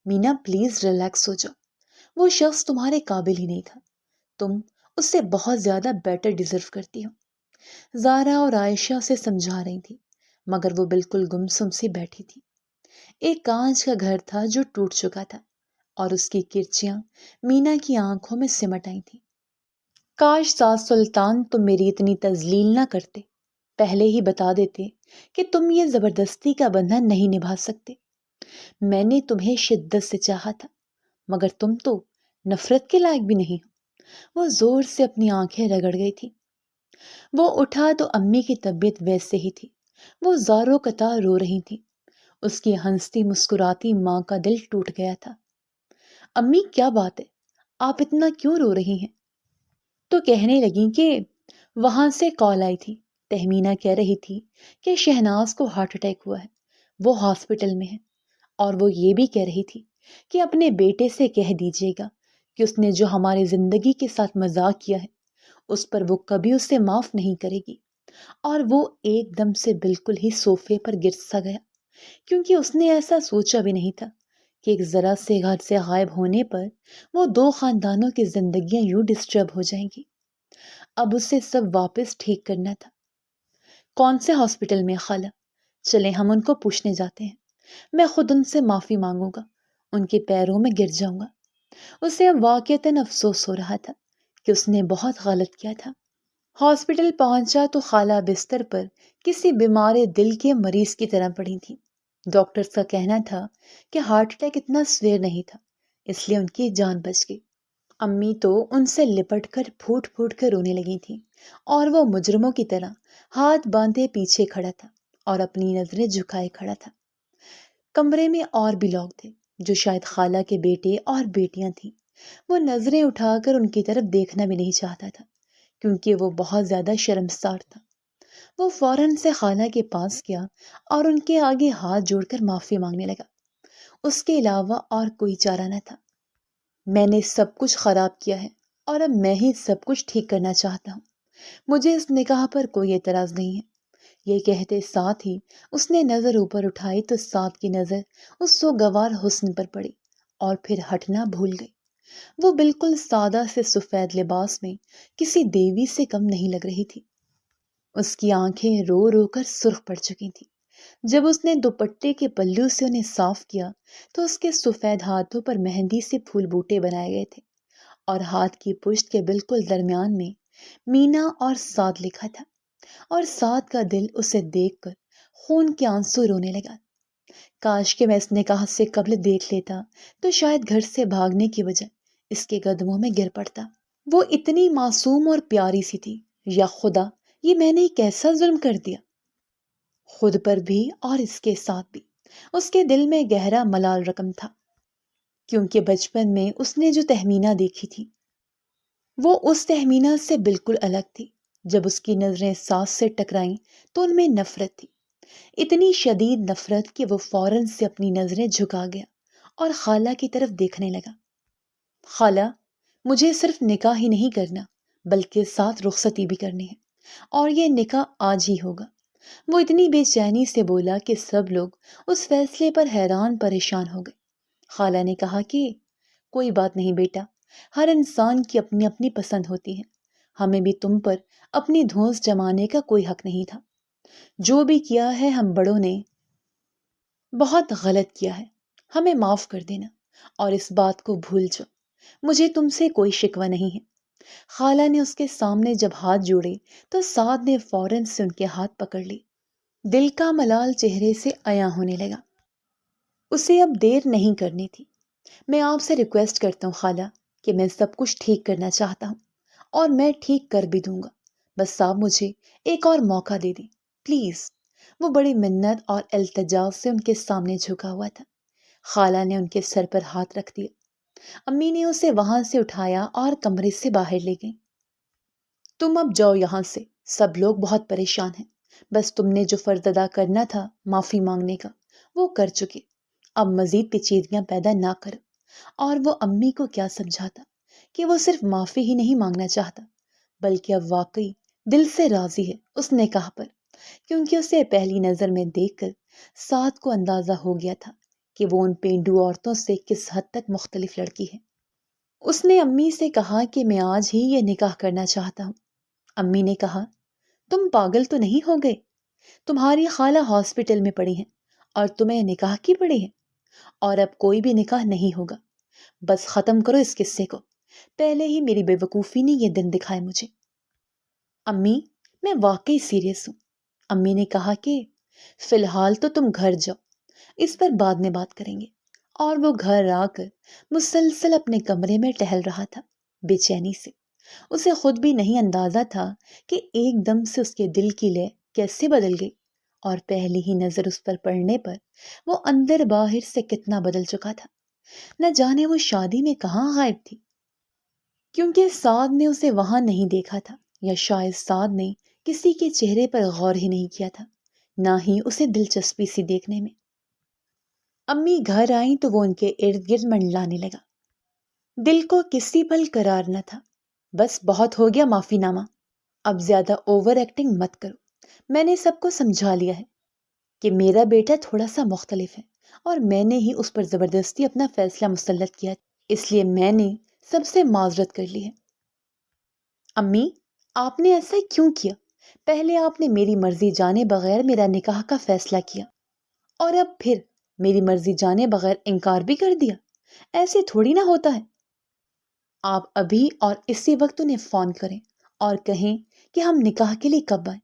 مینا پلیز ریلیکس ہو جاؤ، وہ شخص تمہارے قابل ہی نہیں تھا، تم اس سے بہت زیادہ بیٹر ڈیزرو کرتی ہو۔ زارا اور عائشہ اسے سمجھا رہی تھی، مگر وہ بالکل گمسم سی بیٹھی تھی۔ ایک کانچ کا گھر تھا جو ٹوٹ چکا تھا اور اس کی کرچیاں مینا کی آنکھوں میں سمٹ آئی تھی۔ کاش ساز سلطان تم میری اتنی تذلیل نہ کرتے، پہلے ہی بتا دیتے کہ تم یہ زبردستی کا بندھن نہیں نبھا سکتے۔ میں نے تمہیں شدت سے چاہا تھا، مگر تم تو نفرت کے لائق بھی نہیں ہو۔ وہ زور سے اپنی آنکھیں رگڑ گئی تھی۔ وہ اٹھا تو امی کی طبیعت ویسے ہی تھی، وہ زاروں قطار رو رہی تھی۔ اس کی ہنستی مسکراتی ماں کا دل ٹوٹ گیا تھا۔ امی کیا بات ہے، آپ اتنا کیوں رو رہی ہیں؟ تو کہنے لگیں کہ وہاں سے کال آئی تھی، تہمینہ کہہ رہی تھی کہ شہناز کو ہارٹ اٹیک ہوا ہے، وہ ہاسپٹل میں ہے، اور وہ یہ بھی کہہ رہی تھی کہ اپنے بیٹے سے کہہ دیجیے گا کہ اس نے جو ہماری زندگی کے ساتھ مذاق کیا ہے اس پر وہ کبھی اسے معاف نہیں کرے گی۔ اور وہ ایک دم سے بالکل ہی صوفے پر گر سا گیا، کیونکہ اس نے ایسا سوچا بھی نہیں تھا کہ ایک ذرا سے گھر سے غائب ہونے پر وہ دو خاندانوں کی زندگیاں یوں ڈسٹرب ہو جائیں گی۔ اب اسے سب واپس ٹھیک کرنا تھا۔ کون سے ہاسپٹل میں خالہ؟ چلیں ہم ان کو پوچھنے جاتے ہیں، میں خود ان سے معافی مانگوں گا، ان کے پیروں میں گر جاؤں گا۔ اسے اب واقعتاً افسوس ہو رہا تھا کہ اس نے بہت غلط کیا تھا۔ ہاسپٹل پہنچا تو خالہ بستر پر کسی بیمار دل کے مریض کی طرح پڑی تھی۔ ڈاکٹرز کا کہنا تھا کہ ہارٹ اٹیک اتنا سویر نہیں تھا، اس لیے ان کی جان بچ گئی۔ امی تو ان سے لپٹ کر پھوٹ پھوٹ کر رونے لگی تھی، اور وہ مجرموں کی طرح ہاتھ باندھے پیچھے کھڑا تھا اور اپنی نظریں جھکائے کھڑا تھا۔ کمرے میں اور بھی لوگ تھے جو شاید خالہ کے بیٹے اور بیٹیاں تھیں۔ وہ نظریں اٹھا کر ان کی طرف دیکھنا بھی نہیں چاہتا تھا، کیونکہ وہ بہت زیادہ شرمسار تھا۔ وہ فوراً سے خالہ کے پاس گیا اور ان کے آگے ہاتھ جوڑ کر معافی مانگنے لگا۔ اس کے علاوہ اور کوئی چارہ نہ تھا۔ میں نے سب کچھ خراب کیا ہے اور اب میں ہی سب کچھ ٹھیک کرنا چاہتا ہوں، مجھے اس نکاح پر کوئی اعتراض نہیں ہے۔ یہ کہتے ساتھ ہی اس نے نظر اوپر اٹھائی تو ساتھ کی نظر اس سوگوار حسن پر پڑی اور پھر ہٹنا بھول گئی۔ وہ بالکل سادہ سے سفید لباس میں کسی دیوی سے کم نہیں لگ رہی تھی۔ اس کی آنکھیں رو رو کر سرخ پڑ چکی تھی۔ جب اس نے دوپٹے کے پلو سے انہیں صاف کیا تو اس کے سفید ہاتھوں پر مہندی سے پھول بوٹے بنائے گئے تھے، اور ہاتھ کی پشت کے بالکل درمیان میں مینا اور سعد لکھا تھا، اور سعد کا دل اسے دیکھ کر خون کے آنسو رونے لگا۔ کاش کہ میں اس نکاح سے قبل دیکھ لیتا تو شاید گھر سے بھاگنے کی بجائے اس کے قدموں میں گر پڑتا۔ وہ اتنی معصوم اور پیاری سی تھی، یا خدا یہ میں نے کیسا ظلم کر دیا، خود پر بھی اور اس کے ساتھ بھی۔ اس کے دل میں گہرا ملال رقم تھا، کیونکہ بچپن میں اس نے جو تہمینہ دیکھی تھی وہ اس تہمینہ سے بالکل الگ تھی۔ جب اس کی نظریں ساس سے ٹکرائیں تو ان میں نفرت تھی، اتنی شدید نفرت کہ وہ فوراً سے اپنی نظریں جھکا گیا اور خالہ کی طرف دیکھنے لگا۔ خالہ، مجھے صرف نکاح ہی نہیں کرنا بلکہ ساتھ رخصتی بھی کرنی ہے، اور یہ نکاح آج ہی ہوگا۔ وہ اتنی بے چینی سے بولا کہ سب لوگ اس فیصلے پر حیران پریشان ہو گئے۔ خالہ نے کہا کہ کوئی بات نہیں بیٹا، ہر انسان کی اپنی اپنی پسند ہوتی ہے، ہمیں بھی تم پر اپنی دھونس جمانے کا کوئی حق نہیں تھا۔ جو بھی کیا ہے ہم بڑوں نے بہت غلط کیا ہے، ہمیں معاف کر دینا اور اس بات کو بھول جاؤ، مجھے تم سے کوئی شکوہ نہیں ہے۔ خالہ نے اس کے سامنے جب ہاتھ جوڑے تو سعد نے فوراً سے ان کے ہاتھ پکڑ لی۔ دل کا ملال چہرے سے عیاں ہونے لگا۔ اسے اب دیر نہیں کرنی تھی۔ میں آپ سے ریکویسٹ کرتا ہوں خالہ کہ میں سب کچھ ٹھیک کرنا چاہتا ہوں، اور میں ٹھیک کر بھی دوں گا، بس آپ مجھے ایک اور موقع دے دیں پلیز۔ وہ بڑی منت اور التجا سے ان کے سامنے جھکا ہوا تھا۔ خالہ نے ان کے سر پر ہاتھ رکھ دیا۔ امی نے اسے وہاں سے اٹھایا اور کمرے سے باہر لے گئی۔ تم اب جاؤ یہاں سے، سب لوگ بہت پریشان ہیں، بس تم نے جو فرض ادا کرنا تھا معافی مانگنے کا وہ کر چکے، اب مزید پیچیدگیاں پیدا نہ کرو۔ اور وہ امی کو کیا سمجھاتا کہ وہ صرف معافی ہی نہیں مانگنا چاہتا بلکہ اب واقعی دل سے راضی ہے اس نکاح پر، کیونکہ اسے پہلی نظر میں دیکھ کر سعد کو اندازہ ہو گیا تھا کہ وہ ان پینڈو عورتوں سے کس حد تک مختلف لڑکی ہے۔ اس نے امی سے کہا کہ میں آج ہی یہ نکاح کرنا چاہتا ہوں۔ امی نے کہا تم پاگل تو نہیں ہو گئے؟ تمہاری خالہ ہاسپٹل میں پڑی ہیں اور تمہیں نکاح کی پڑی ہے، اور اب کوئی بھی نکاح نہیں ہوگا، بس ختم کرو اس قصے کو، پہلے ہی میری بے وقوفی نے یہ دن دکھائے مجھے۔ امی، میں واقعی سیریس ہوں۔ امی نے کہا کہ فی الحال تو تم گھر جاؤ، اس پر بعد میں بات کریں گے۔ اور وہ گھر آ کر مسلسل اپنے کمرے میں ٹہل رہا تھا بے چینی سے۔ اسے خود بھی نہیں اندازہ تھا کہ ایک دم سے اس کے دل کی لے کیسے بدل گئی، اور پہلی ہی نظر اس پر پڑنے پر وہ اندر باہر سے کتنا بدل چکا تھا۔ نہ جانے وہ شادی میں کہاں غائب تھی، کیونکہ سعد نے اسے وہاں نہیں دیکھا تھا، یا شاید سعد نے کسی کے چہرے پر غور ہی نہیں کیا تھا، نہ ہی اسے دلچسپی سی دیکھنے میں۔ امی گھر آئیں تو وہ ان کے ارد گرد منڈلانے لگا۔ دل کو کسی پل قرار نہ تھا۔ بس بہت ہو گیا معافی نامہ، اب زیادہ اوور ایکٹنگ مت کرو۔ میں نے سب کو سمجھا لیا ہے کہ میرا بیٹا تھوڑا سا مختلف ہے، اور میں نے ہی اس پر زبردستی اپنا فیصلہ مسلط کیا، اس لیے میں نے سب سے معذرت کر لی ہے۔ امی، آپ نے ایسا کیوں کیا؟ پہلے آپ نے میری مرضی جانے بغیر میرا نکاح کا فیصلہ کیا، اور اب پھر میری مرضی جانے بغیر انکار بھی کر دیا۔ ایسے تھوڑی نہ ہوتا ہے۔ آپ ابھی اور اسی وقت انہیں فون کریں اور کہیں کہ ہم نکاح کے لیے کب آئیں۔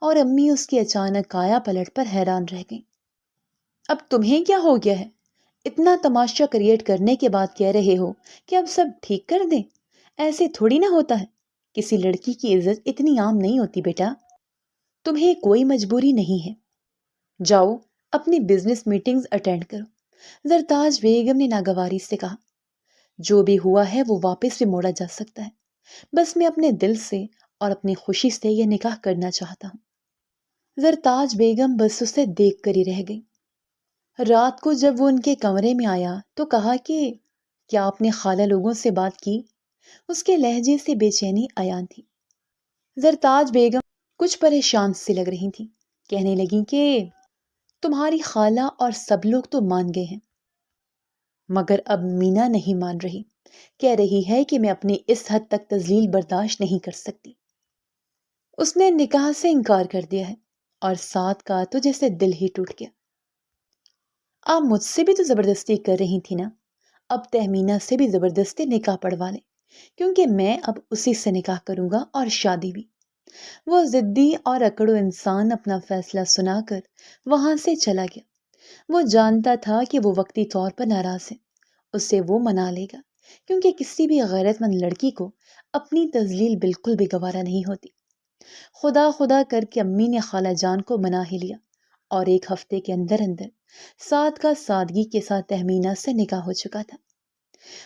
اور امی اس کی اچانک کایا پلٹ پر حیران رہ گئیں۔ اب تمہیں کیا ہو گیا ہے؟ اتنا تماشا کریٹ کرنے کے بعد کہہ رہے ہو کہ اب سب ٹھیک کر دیں؟ ایسے تھوڑی نہ ہوتا ہے، کسی لڑکی کی عزت اتنی عام نہیں ہوتی بیٹا۔ تمہیں کوئی مجبوری نہیں ہے، جاؤ اپنی بزنس میٹنگز اٹینڈ کرو۔ زرتاج بیگم نے ناگواری سے کہا، جو بھی ہوا ہے وہ واپس بھی موڑا جا سکتا ہے، بس میں اپنے دل سے اور اپنی خوشی سے یہ نکاح کرنا چاہتا ہوں۔ زرتاج بیگم بس اسے دیکھ کر ہی رہ گئی۔ رات کو جب وہ ان کے کمرے میں آیا تو کہا کہ کیا آپ نے خالہ لوگوں سے بات کی؟ اس کے لہجے سے بے چینی عیاں تھی۔ زرتاج بیگم کچھ پریشان سی لگ رہی تھی، کہنے لگی کہ تمہاری خالہ اور سب لوگ تو مان گئے ہیں، مگر اب مینا نہیں مان رہی، کہہ رہی ہے کہ میں اپنی اس حد تک تذلیل برداشت نہیں کر سکتی۔ اس نے نکاح سے انکار کر دیا ہے، اور سعد کا تو جیسے دل ہی ٹوٹ گیا۔ آپ مجھ سے بھی تو زبردستی کر رہی تھی نا، اب تہمینہ سے بھی زبردستی نکاح پڑھوا لیں، کیونکہ میں اب اسی سے نکاح کروں گا اور شادی بھی۔ وہ ضدی اور اکڑو انسان اپنا فیصلہ سنا کر وہاں سے چلا گیا۔ وہ جانتا تھا کہ وہ وقتی طور پر ناراض ہے، اسے وہ منا لے گا، کیونکہ کسی بھی غیرت مند لڑکی کو اپنی تذلیل بالکل بھی گوارا نہیں ہوتی۔ خدا خدا کر کے امی نے خالہ جان کو منا ہی لیا، اور ایک ہفتے کے اندر اندر سعد کا سادگی کے ساتھ تہمینہ سے نکاح ہو چکا تھا۔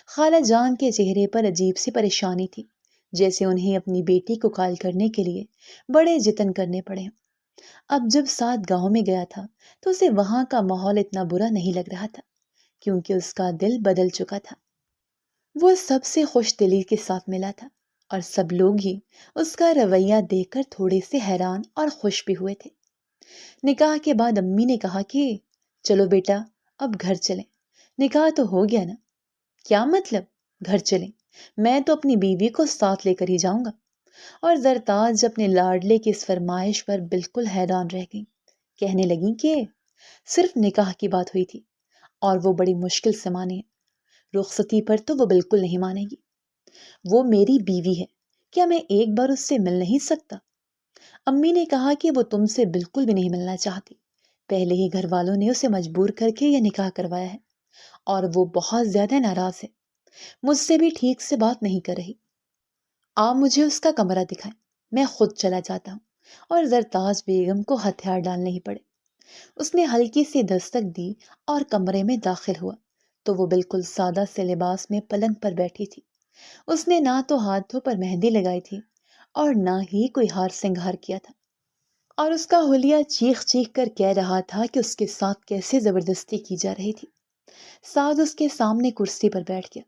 خالہ جان کے چہرے پر عجیب سی پریشانی تھی، جیسے انہیں اپنی بیٹی کو قائل کرنے کے لیے بڑے جتن کرنے پڑے ہوں۔ اب جب سعد گاؤں میں گیا تھا تو اسے وہاں کا ماحول اتنا برا نہیں لگ رہا تھا، کیونکہ اس کا دل بدل چکا تھا۔ وہ سب سے خوش دلی کے ساتھ ملا تھا، اور سب لوگ ہی اس کا رویہ دیکھ کر تھوڑے سے حیران اور خوش بھی ہوئے تھے۔ نکاح کے بعد امی نے کہا کہ چلو بیٹا اب گھر چلیں، نکاح تو ہو گیا نا۔ کیا مطلب گھر چلیں؟ میں تو اپنی بیوی کو ساتھ لے کر ہی جاؤں گا۔ اور زرتاج اپنے لاڈلے کی اس فرمائش پر بالکل حیران رہ گئی، کہنے لگیں کہ صرف نکاح کی بات ہوئی تھی اور وہ بڑی مشکل سے مانی ہے، رخصتی پر تو وہ بالکل نہیں مانے گی۔ وہ میری بیوی ہے، کیا میں ایک بار اس سے مل نہیں سکتا؟ امی نے کہا کہ وہ تم سے بالکل بھی نہیں ملنا چاہتی، پہلے ہی گھر والوں نے اسے مجبور کر کے یہ نکاح کروایا ہے، اور وہ بہت زیادہ ناراض ہے، مجھ سے بھی ٹھیک سے بات نہیں کر رہی۔ آپ مجھے اس کا کمرہ دکھائیں، میں خود چلا جاتا ہوں۔ اور زرتاج بیگم کو ہتھیار ڈالنے ہی پڑے۔ اس نے ہلکی سی دستک دی اور کمرے میں داخل ہوا تو وہ بالکل سادہ سے لباس میں پلنگ پر بیٹھی تھی۔ اس نے نہ تو ہاتھوں پر مہندی لگائی تھی اور نہ ہی کوئی ہار سنگھار کیا تھا، اور اس کا حلیہ چیخ چیخ کر کہہ رہا تھا کہ اس کے ساتھ کیسے زبردستی کی جا رہی تھی۔ سعد اس کے سامنے کرسی پر بیٹھ گیا۔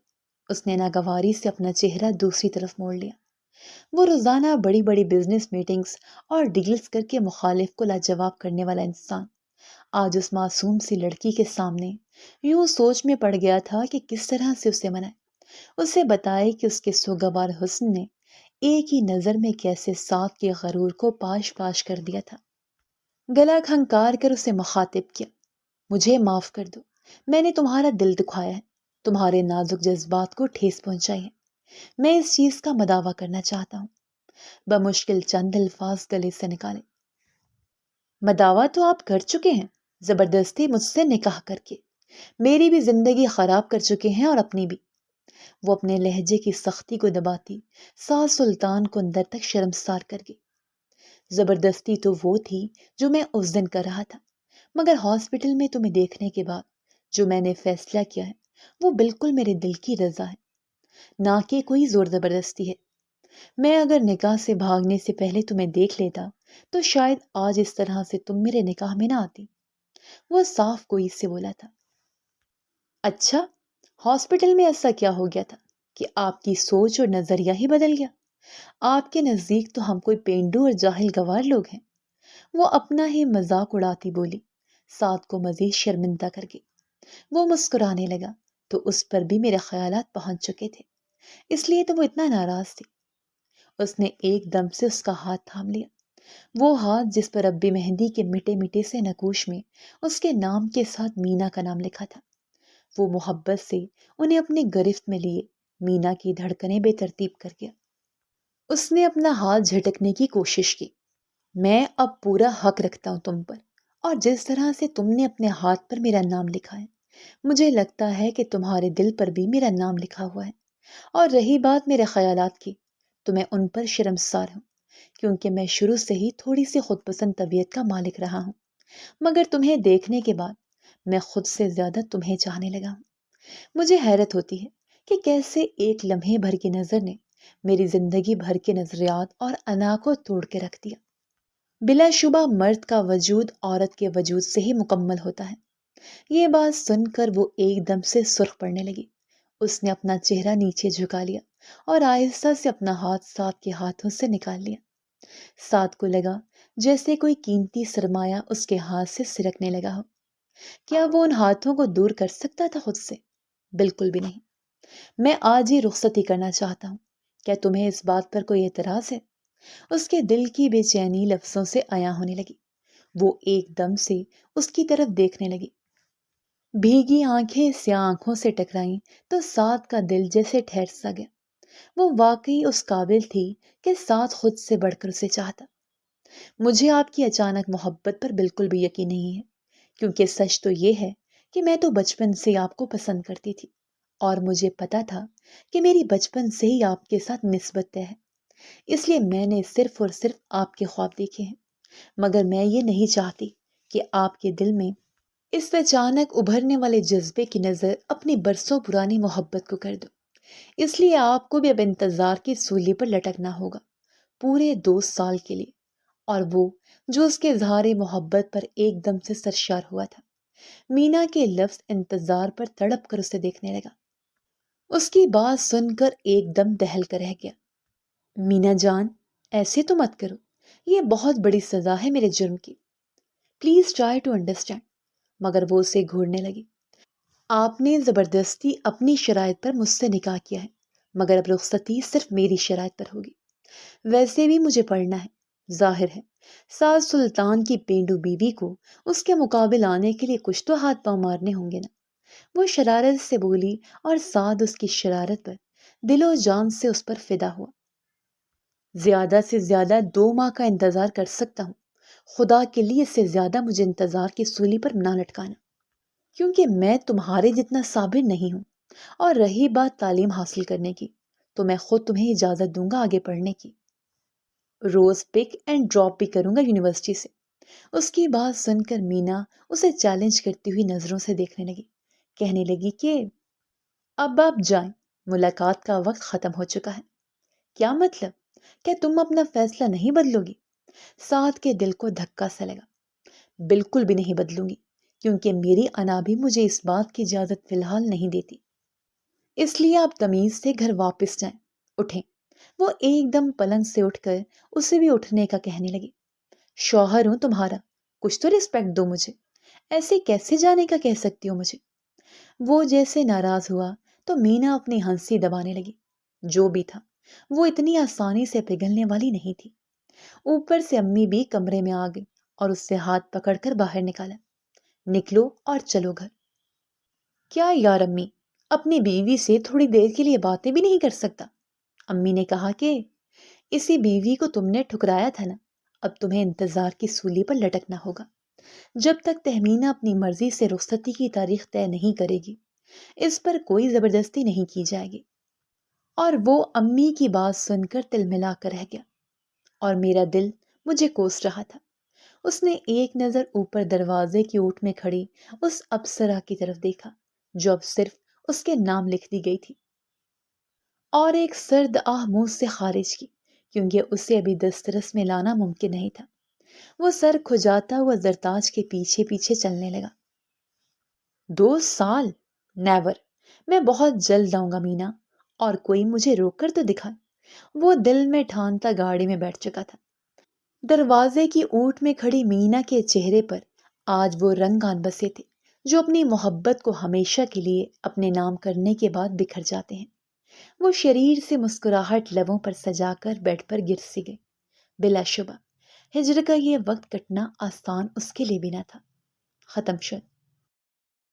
اس نے ناگواری سے اپنا چہرہ دوسری طرف موڑ لیا۔ وہ روزانہ بڑی بڑی بزنس میٹنگز اور ڈیلز کر کے مخالف کو لاجواب کرنے والا انسان آج اس معصوم سی لڑکی کے سامنے یوں سوچ میں پڑ گیا تھا کہ کس طرح سے اسے منائے، اسے بتائے کہ اس کے سوگوار حسن نے ایک ہی نظر میں کیسے ساتھ کے غرور کو پاش پاش کر دیا تھا۔ گلا کھنکار کر اسے مخاطب کیا، مجھے معاف کر دو، میں نے تمہارا دل دکھایا ہے، تمہارے نازک جذبات کو ٹھیس پہنچائی ہے، میں اس چیز کا مداوع کرنا چاہتا ہوں۔ بمشکل چند الفاظ گلے سے نکالے۔ مداوع تو آپ کر چکے ہیں، زبردستی مجھ سے نکاح کر کے میری بھی زندگی خراب کر چکے ہیں اور اپنی بھی۔ وہ اپنے لہجے کی سختی کو دباتی ساس سلطان کو اندر تک شرمسار کر گئی۔ زبردستی تو وہ تھی جو میں اس دن کر رہا تھا، مگر ہاسپٹل میں تمہیں دیکھنے کے بعد جو میں نے فیصلہ کیا ہے وہ بالکل میرے دل کی رضا ہے، نہ کہ کوئی زور زبردستی ہے۔ میں اگر نکاح سے بھاگنے سے پہلے تمہیں دیکھ لیتا تو شاید آج اس طرح سے تم میرے نکاح میں نہ آتی۔ وہ صاف کوئی سے بولا تھا۔ اچھا، ہاسپٹل میں ایسا کیا ہو گیا تھا کہ آپ کی سوچ اور نظریہ ہی بدل گیا؟ آپ کے نزدیک تو ہم کوئی پینڈو اور جاہل گوار لوگ ہیں۔ وہ اپنا ہی مذاق اڑاتی بولی، ساتھ کو مزید شرمندہ کر گئی۔ وہ مسکرانے لگا تو اس پر بھی میرے خیالات پہنچ چکے تھے، اس لیے تو وہ اتنا ناراض تھی۔ اس نے ایک دم سے اس کا ہاتھ تھام لیا، وہ ہاتھ جس پر اب بھی مہندی کے مٹے مٹے سے نقوش میں اس کے نام کے ساتھ مینا کا نام لکھا تھا۔ وہ محبت سے انہیں اپنے گرفت میں لیے مینا کی دھڑکنیں بے ترتیب کر گیا۔ اس نے اپنا ہاتھ جھٹکنے کی کوشش کی۔ میں اب پورا حق رکھتا ہوں تم پر، اور جس طرح سے تم نے اپنے ہاتھ پر میرا نام لکھا ہے مجھے لگتا ہے کہ تمہارے دل پر بھی میرا نام لکھا ہوا ہے۔ اور رہی بات میرے خیالات کی تو میں ان پر شرمسار ہوں، کیونکہ میں شروع سے ہی تھوڑی سی خود پسند طبیعت کا مالک رہا ہوں، مگر تمہیں دیکھنے کے بعد میں خود سے زیادہ تمہیں چاہنے لگا ہوں۔ مجھے حیرت ہوتی ہے کہ کیسے ایک لمحے بھر کی نظر نے میری زندگی بھر کے نظریات اور انا کو توڑ کے رکھ دیا۔ بلا شبہ مرد کا وجود عورت کے وجود سے ہی مکمل ہوتا ہے۔ یہ بات سن کر وہ ایک دم سے سرخ پڑنے لگی۔ اس نے اپنا چہرہ نیچے جھکا لیا اور آہستہ سے اپنا ہاتھ سعد کے ہاتھوں سے نکال لیا۔ سعد کو لگا جیسے کوئی قیمتی سرمایہ اس کے ہاتھ سے سرکنے لگا ہو۔ کیا وہ ان ہاتھوں کو دور کر سکتا تھا خود سے؟ بالکل بھی نہیں۔ میں آج ہی رخصتی کرنا چاہتا ہوں، کیا تمہیں اس بات پر کوئی اعتراض ہے؟ اس کے دل کی بے چینی لفظوں سے عیاں ہونے لگی۔ وہ ایک دم سے اس کی طرف دیکھنے لگی۔ بھیگی آنکھیں سیاہ آنکھوں سے ٹکرائیں تو سعد کا دل جیسے ٹھہر سا گیا۔ وہ واقعی اس قابل تھی کہ سعد خود سے بڑھ کر اسے چاہتا۔ مجھے آپ کی اچانک محبت پر بالکل بھی یقین نہیں ہے، کیونکہ سچ تو یہ ہے کہ میں تو بچپن سے آپ کو پسند کرتی تھی، اور مجھے پتا تھا کہ میری بچپن سے ہی آپ کے ساتھ نسبت طے ہے، اس لیے میں نے صرف اور صرف آپ کے خواب دیکھے ہیں، مگر میں یہ نہیں چاہتی کہ آپ کے دل میں اس اچانک ابھرنے والے جذبے کی نظر اپنی برسوں پرانی محبت کو کر دو۔ اس لیے آپ کو بھی اب انتظار کی سولی پر لٹکنا ہوگا، پورے 2 سال کے لیے، اور وہ جو اس کے اظہار محبت پر ایک دم سے سرشار ہوا تھا۔ مینا کے لفظ انتظار پر تڑپ کر اسے دیکھنے لگا۔ اس کی بات سن کر ایک دم دہل کر رہ گیا۔ مینا جان، ایسے تو مت کرو، یہ بہت بڑی سزا ہے میرے جرم کی، پلیز ٹرائی ٹو انڈرسٹینڈ۔ مگر وہ اسے گھورنے لگی۔ آپ نے زبردستی اپنی شرائط پر مجھ سے نکاح کیا ہے، مگر اب رخصتی صرف میری شرائط پر ہوگی۔ ویسے بھی مجھے پڑھنا ہے، ظاہر ہے ساز سلطان کی پینڈو بیوی کو اس کے مقابل آنے کے لیے کچھ تو ہاتھ پاؤں مارنے ہوں گے نا۔ وہ شرارت سے بولی اور سعد اس کی شرارت پر دل و جان سے اس پر فدا ہوا۔ زیادہ سے زیادہ 2 ماہ کا انتظار کر سکتا ہوں، خدا کے لیے اس سے زیادہ مجھے انتظار کی سولی پر نہ لٹکانا، کیونکہ میں تمہارے جتنا صابر نہیں ہوں۔ اور رہی بات تعلیم حاصل کرنے کی، تو میں خود تمہیں اجازت دوں گا آگے پڑھنے کی، روز پک اینڈ ڈراپ بھی کروں گا یونیورسٹی سے۔ اس کی بات سن کر مینا اسے چیلنج کرتی ہوئی نظروں سے دیکھنے لگی، کہنے لگی کہ اب آپ جائیں، ملاقات کا وقت ختم ہو چکا ہے۔ کیا مطلب؟ کیا تم اپنا فیصلہ نہیں بدلو گی؟ سعد کے دل کو دھکا سا لگا۔ بالکل بھی نہیں بدلوں گی، کیونکہ میری انا بھی مجھے اس بات کی اجازت فی الحال نہیں دیتی۔ اس لیے آپ تمیز سے گھر واپس جائیں، اٹھیں۔ وہ ایک دم پلنگ سے اٹھ کر اسے بھی اٹھنے کا کہنے لگی۔ شوہر ہوں تمہارا، کچھ تو رسپیکٹ دو مجھے، ایسے کیسے جانے کا کہہ سکتی ہو مجھے؟ وہ جیسے ناراض ہوا تو مینا اپنی ہنسی دبانے لگی۔ جو بھی تھا وہ اتنی آسانی سے پگھلنے والی نہیں تھی۔ اوپر سے امی بھی کمرے میں آ گئی اور اس سے ہاتھ پکڑ کر باہر نکالا۔ نکلو اور چلو گھر۔ کیا یار امی، اپنی بیوی سے تھوڑی دیر کے لیے باتیں بھی نہیں کر سکتا؟ امی نے کہا کہ اسی بیوی کو تم نے ٹھکرایا تھا نا، اب تمہیں انتظار کی سولی پر لٹکنا ہوگا۔ جب تک تہمینہ اپنی مرضی سے رخصتی کی تاریخ طے نہیں کرے گی، اس پر کوئی زبردستی نہیں کی جائے گی۔ اور وہ امی کی بات سن کر تل ملا کر رہ گیا، اور میرا دل مجھے کوس رہا تھا۔ اس نے ایک نظر اوپر دروازے کی اوٹ میں کھڑی اس اپسرا کی طرف دیکھا جو اب صرف اس کے نام لکھ دی گئی تھی، اور ایک سرد آہ منہ سے خارج کی، کیونکہ اسے ابھی دسترس میں لانا ممکن نہیں تھا۔ وہ سر کھجاتا ہوا زرتاج کے پیچھے پیچھے چلنے لگا۔ 2 سال؟ نیور! میں بہت جلد آؤں گا مینا، اور کوئی مجھے روک کر تو دکھائے۔ وہ دل میں ٹھانتا گاڑی میں بیٹھ چکا تھا۔ دروازے کی اوٹ میں کھڑی مینا کے چہرے پر آج وہ رنگ آن بسے تھے جو اپنی محبت کو ہمیشہ کے لیے اپنے نام کرنے کے بعد بکھر جاتے ہیں۔ وہ شریر سے مسکراہٹ لبوں پر سجا کر بیڈ پر گر سی گئی۔ بلا شبہ ہجر کا یہ وقت کٹنا آسان اس کے لیے بھی نہ تھا۔ ختم شد۔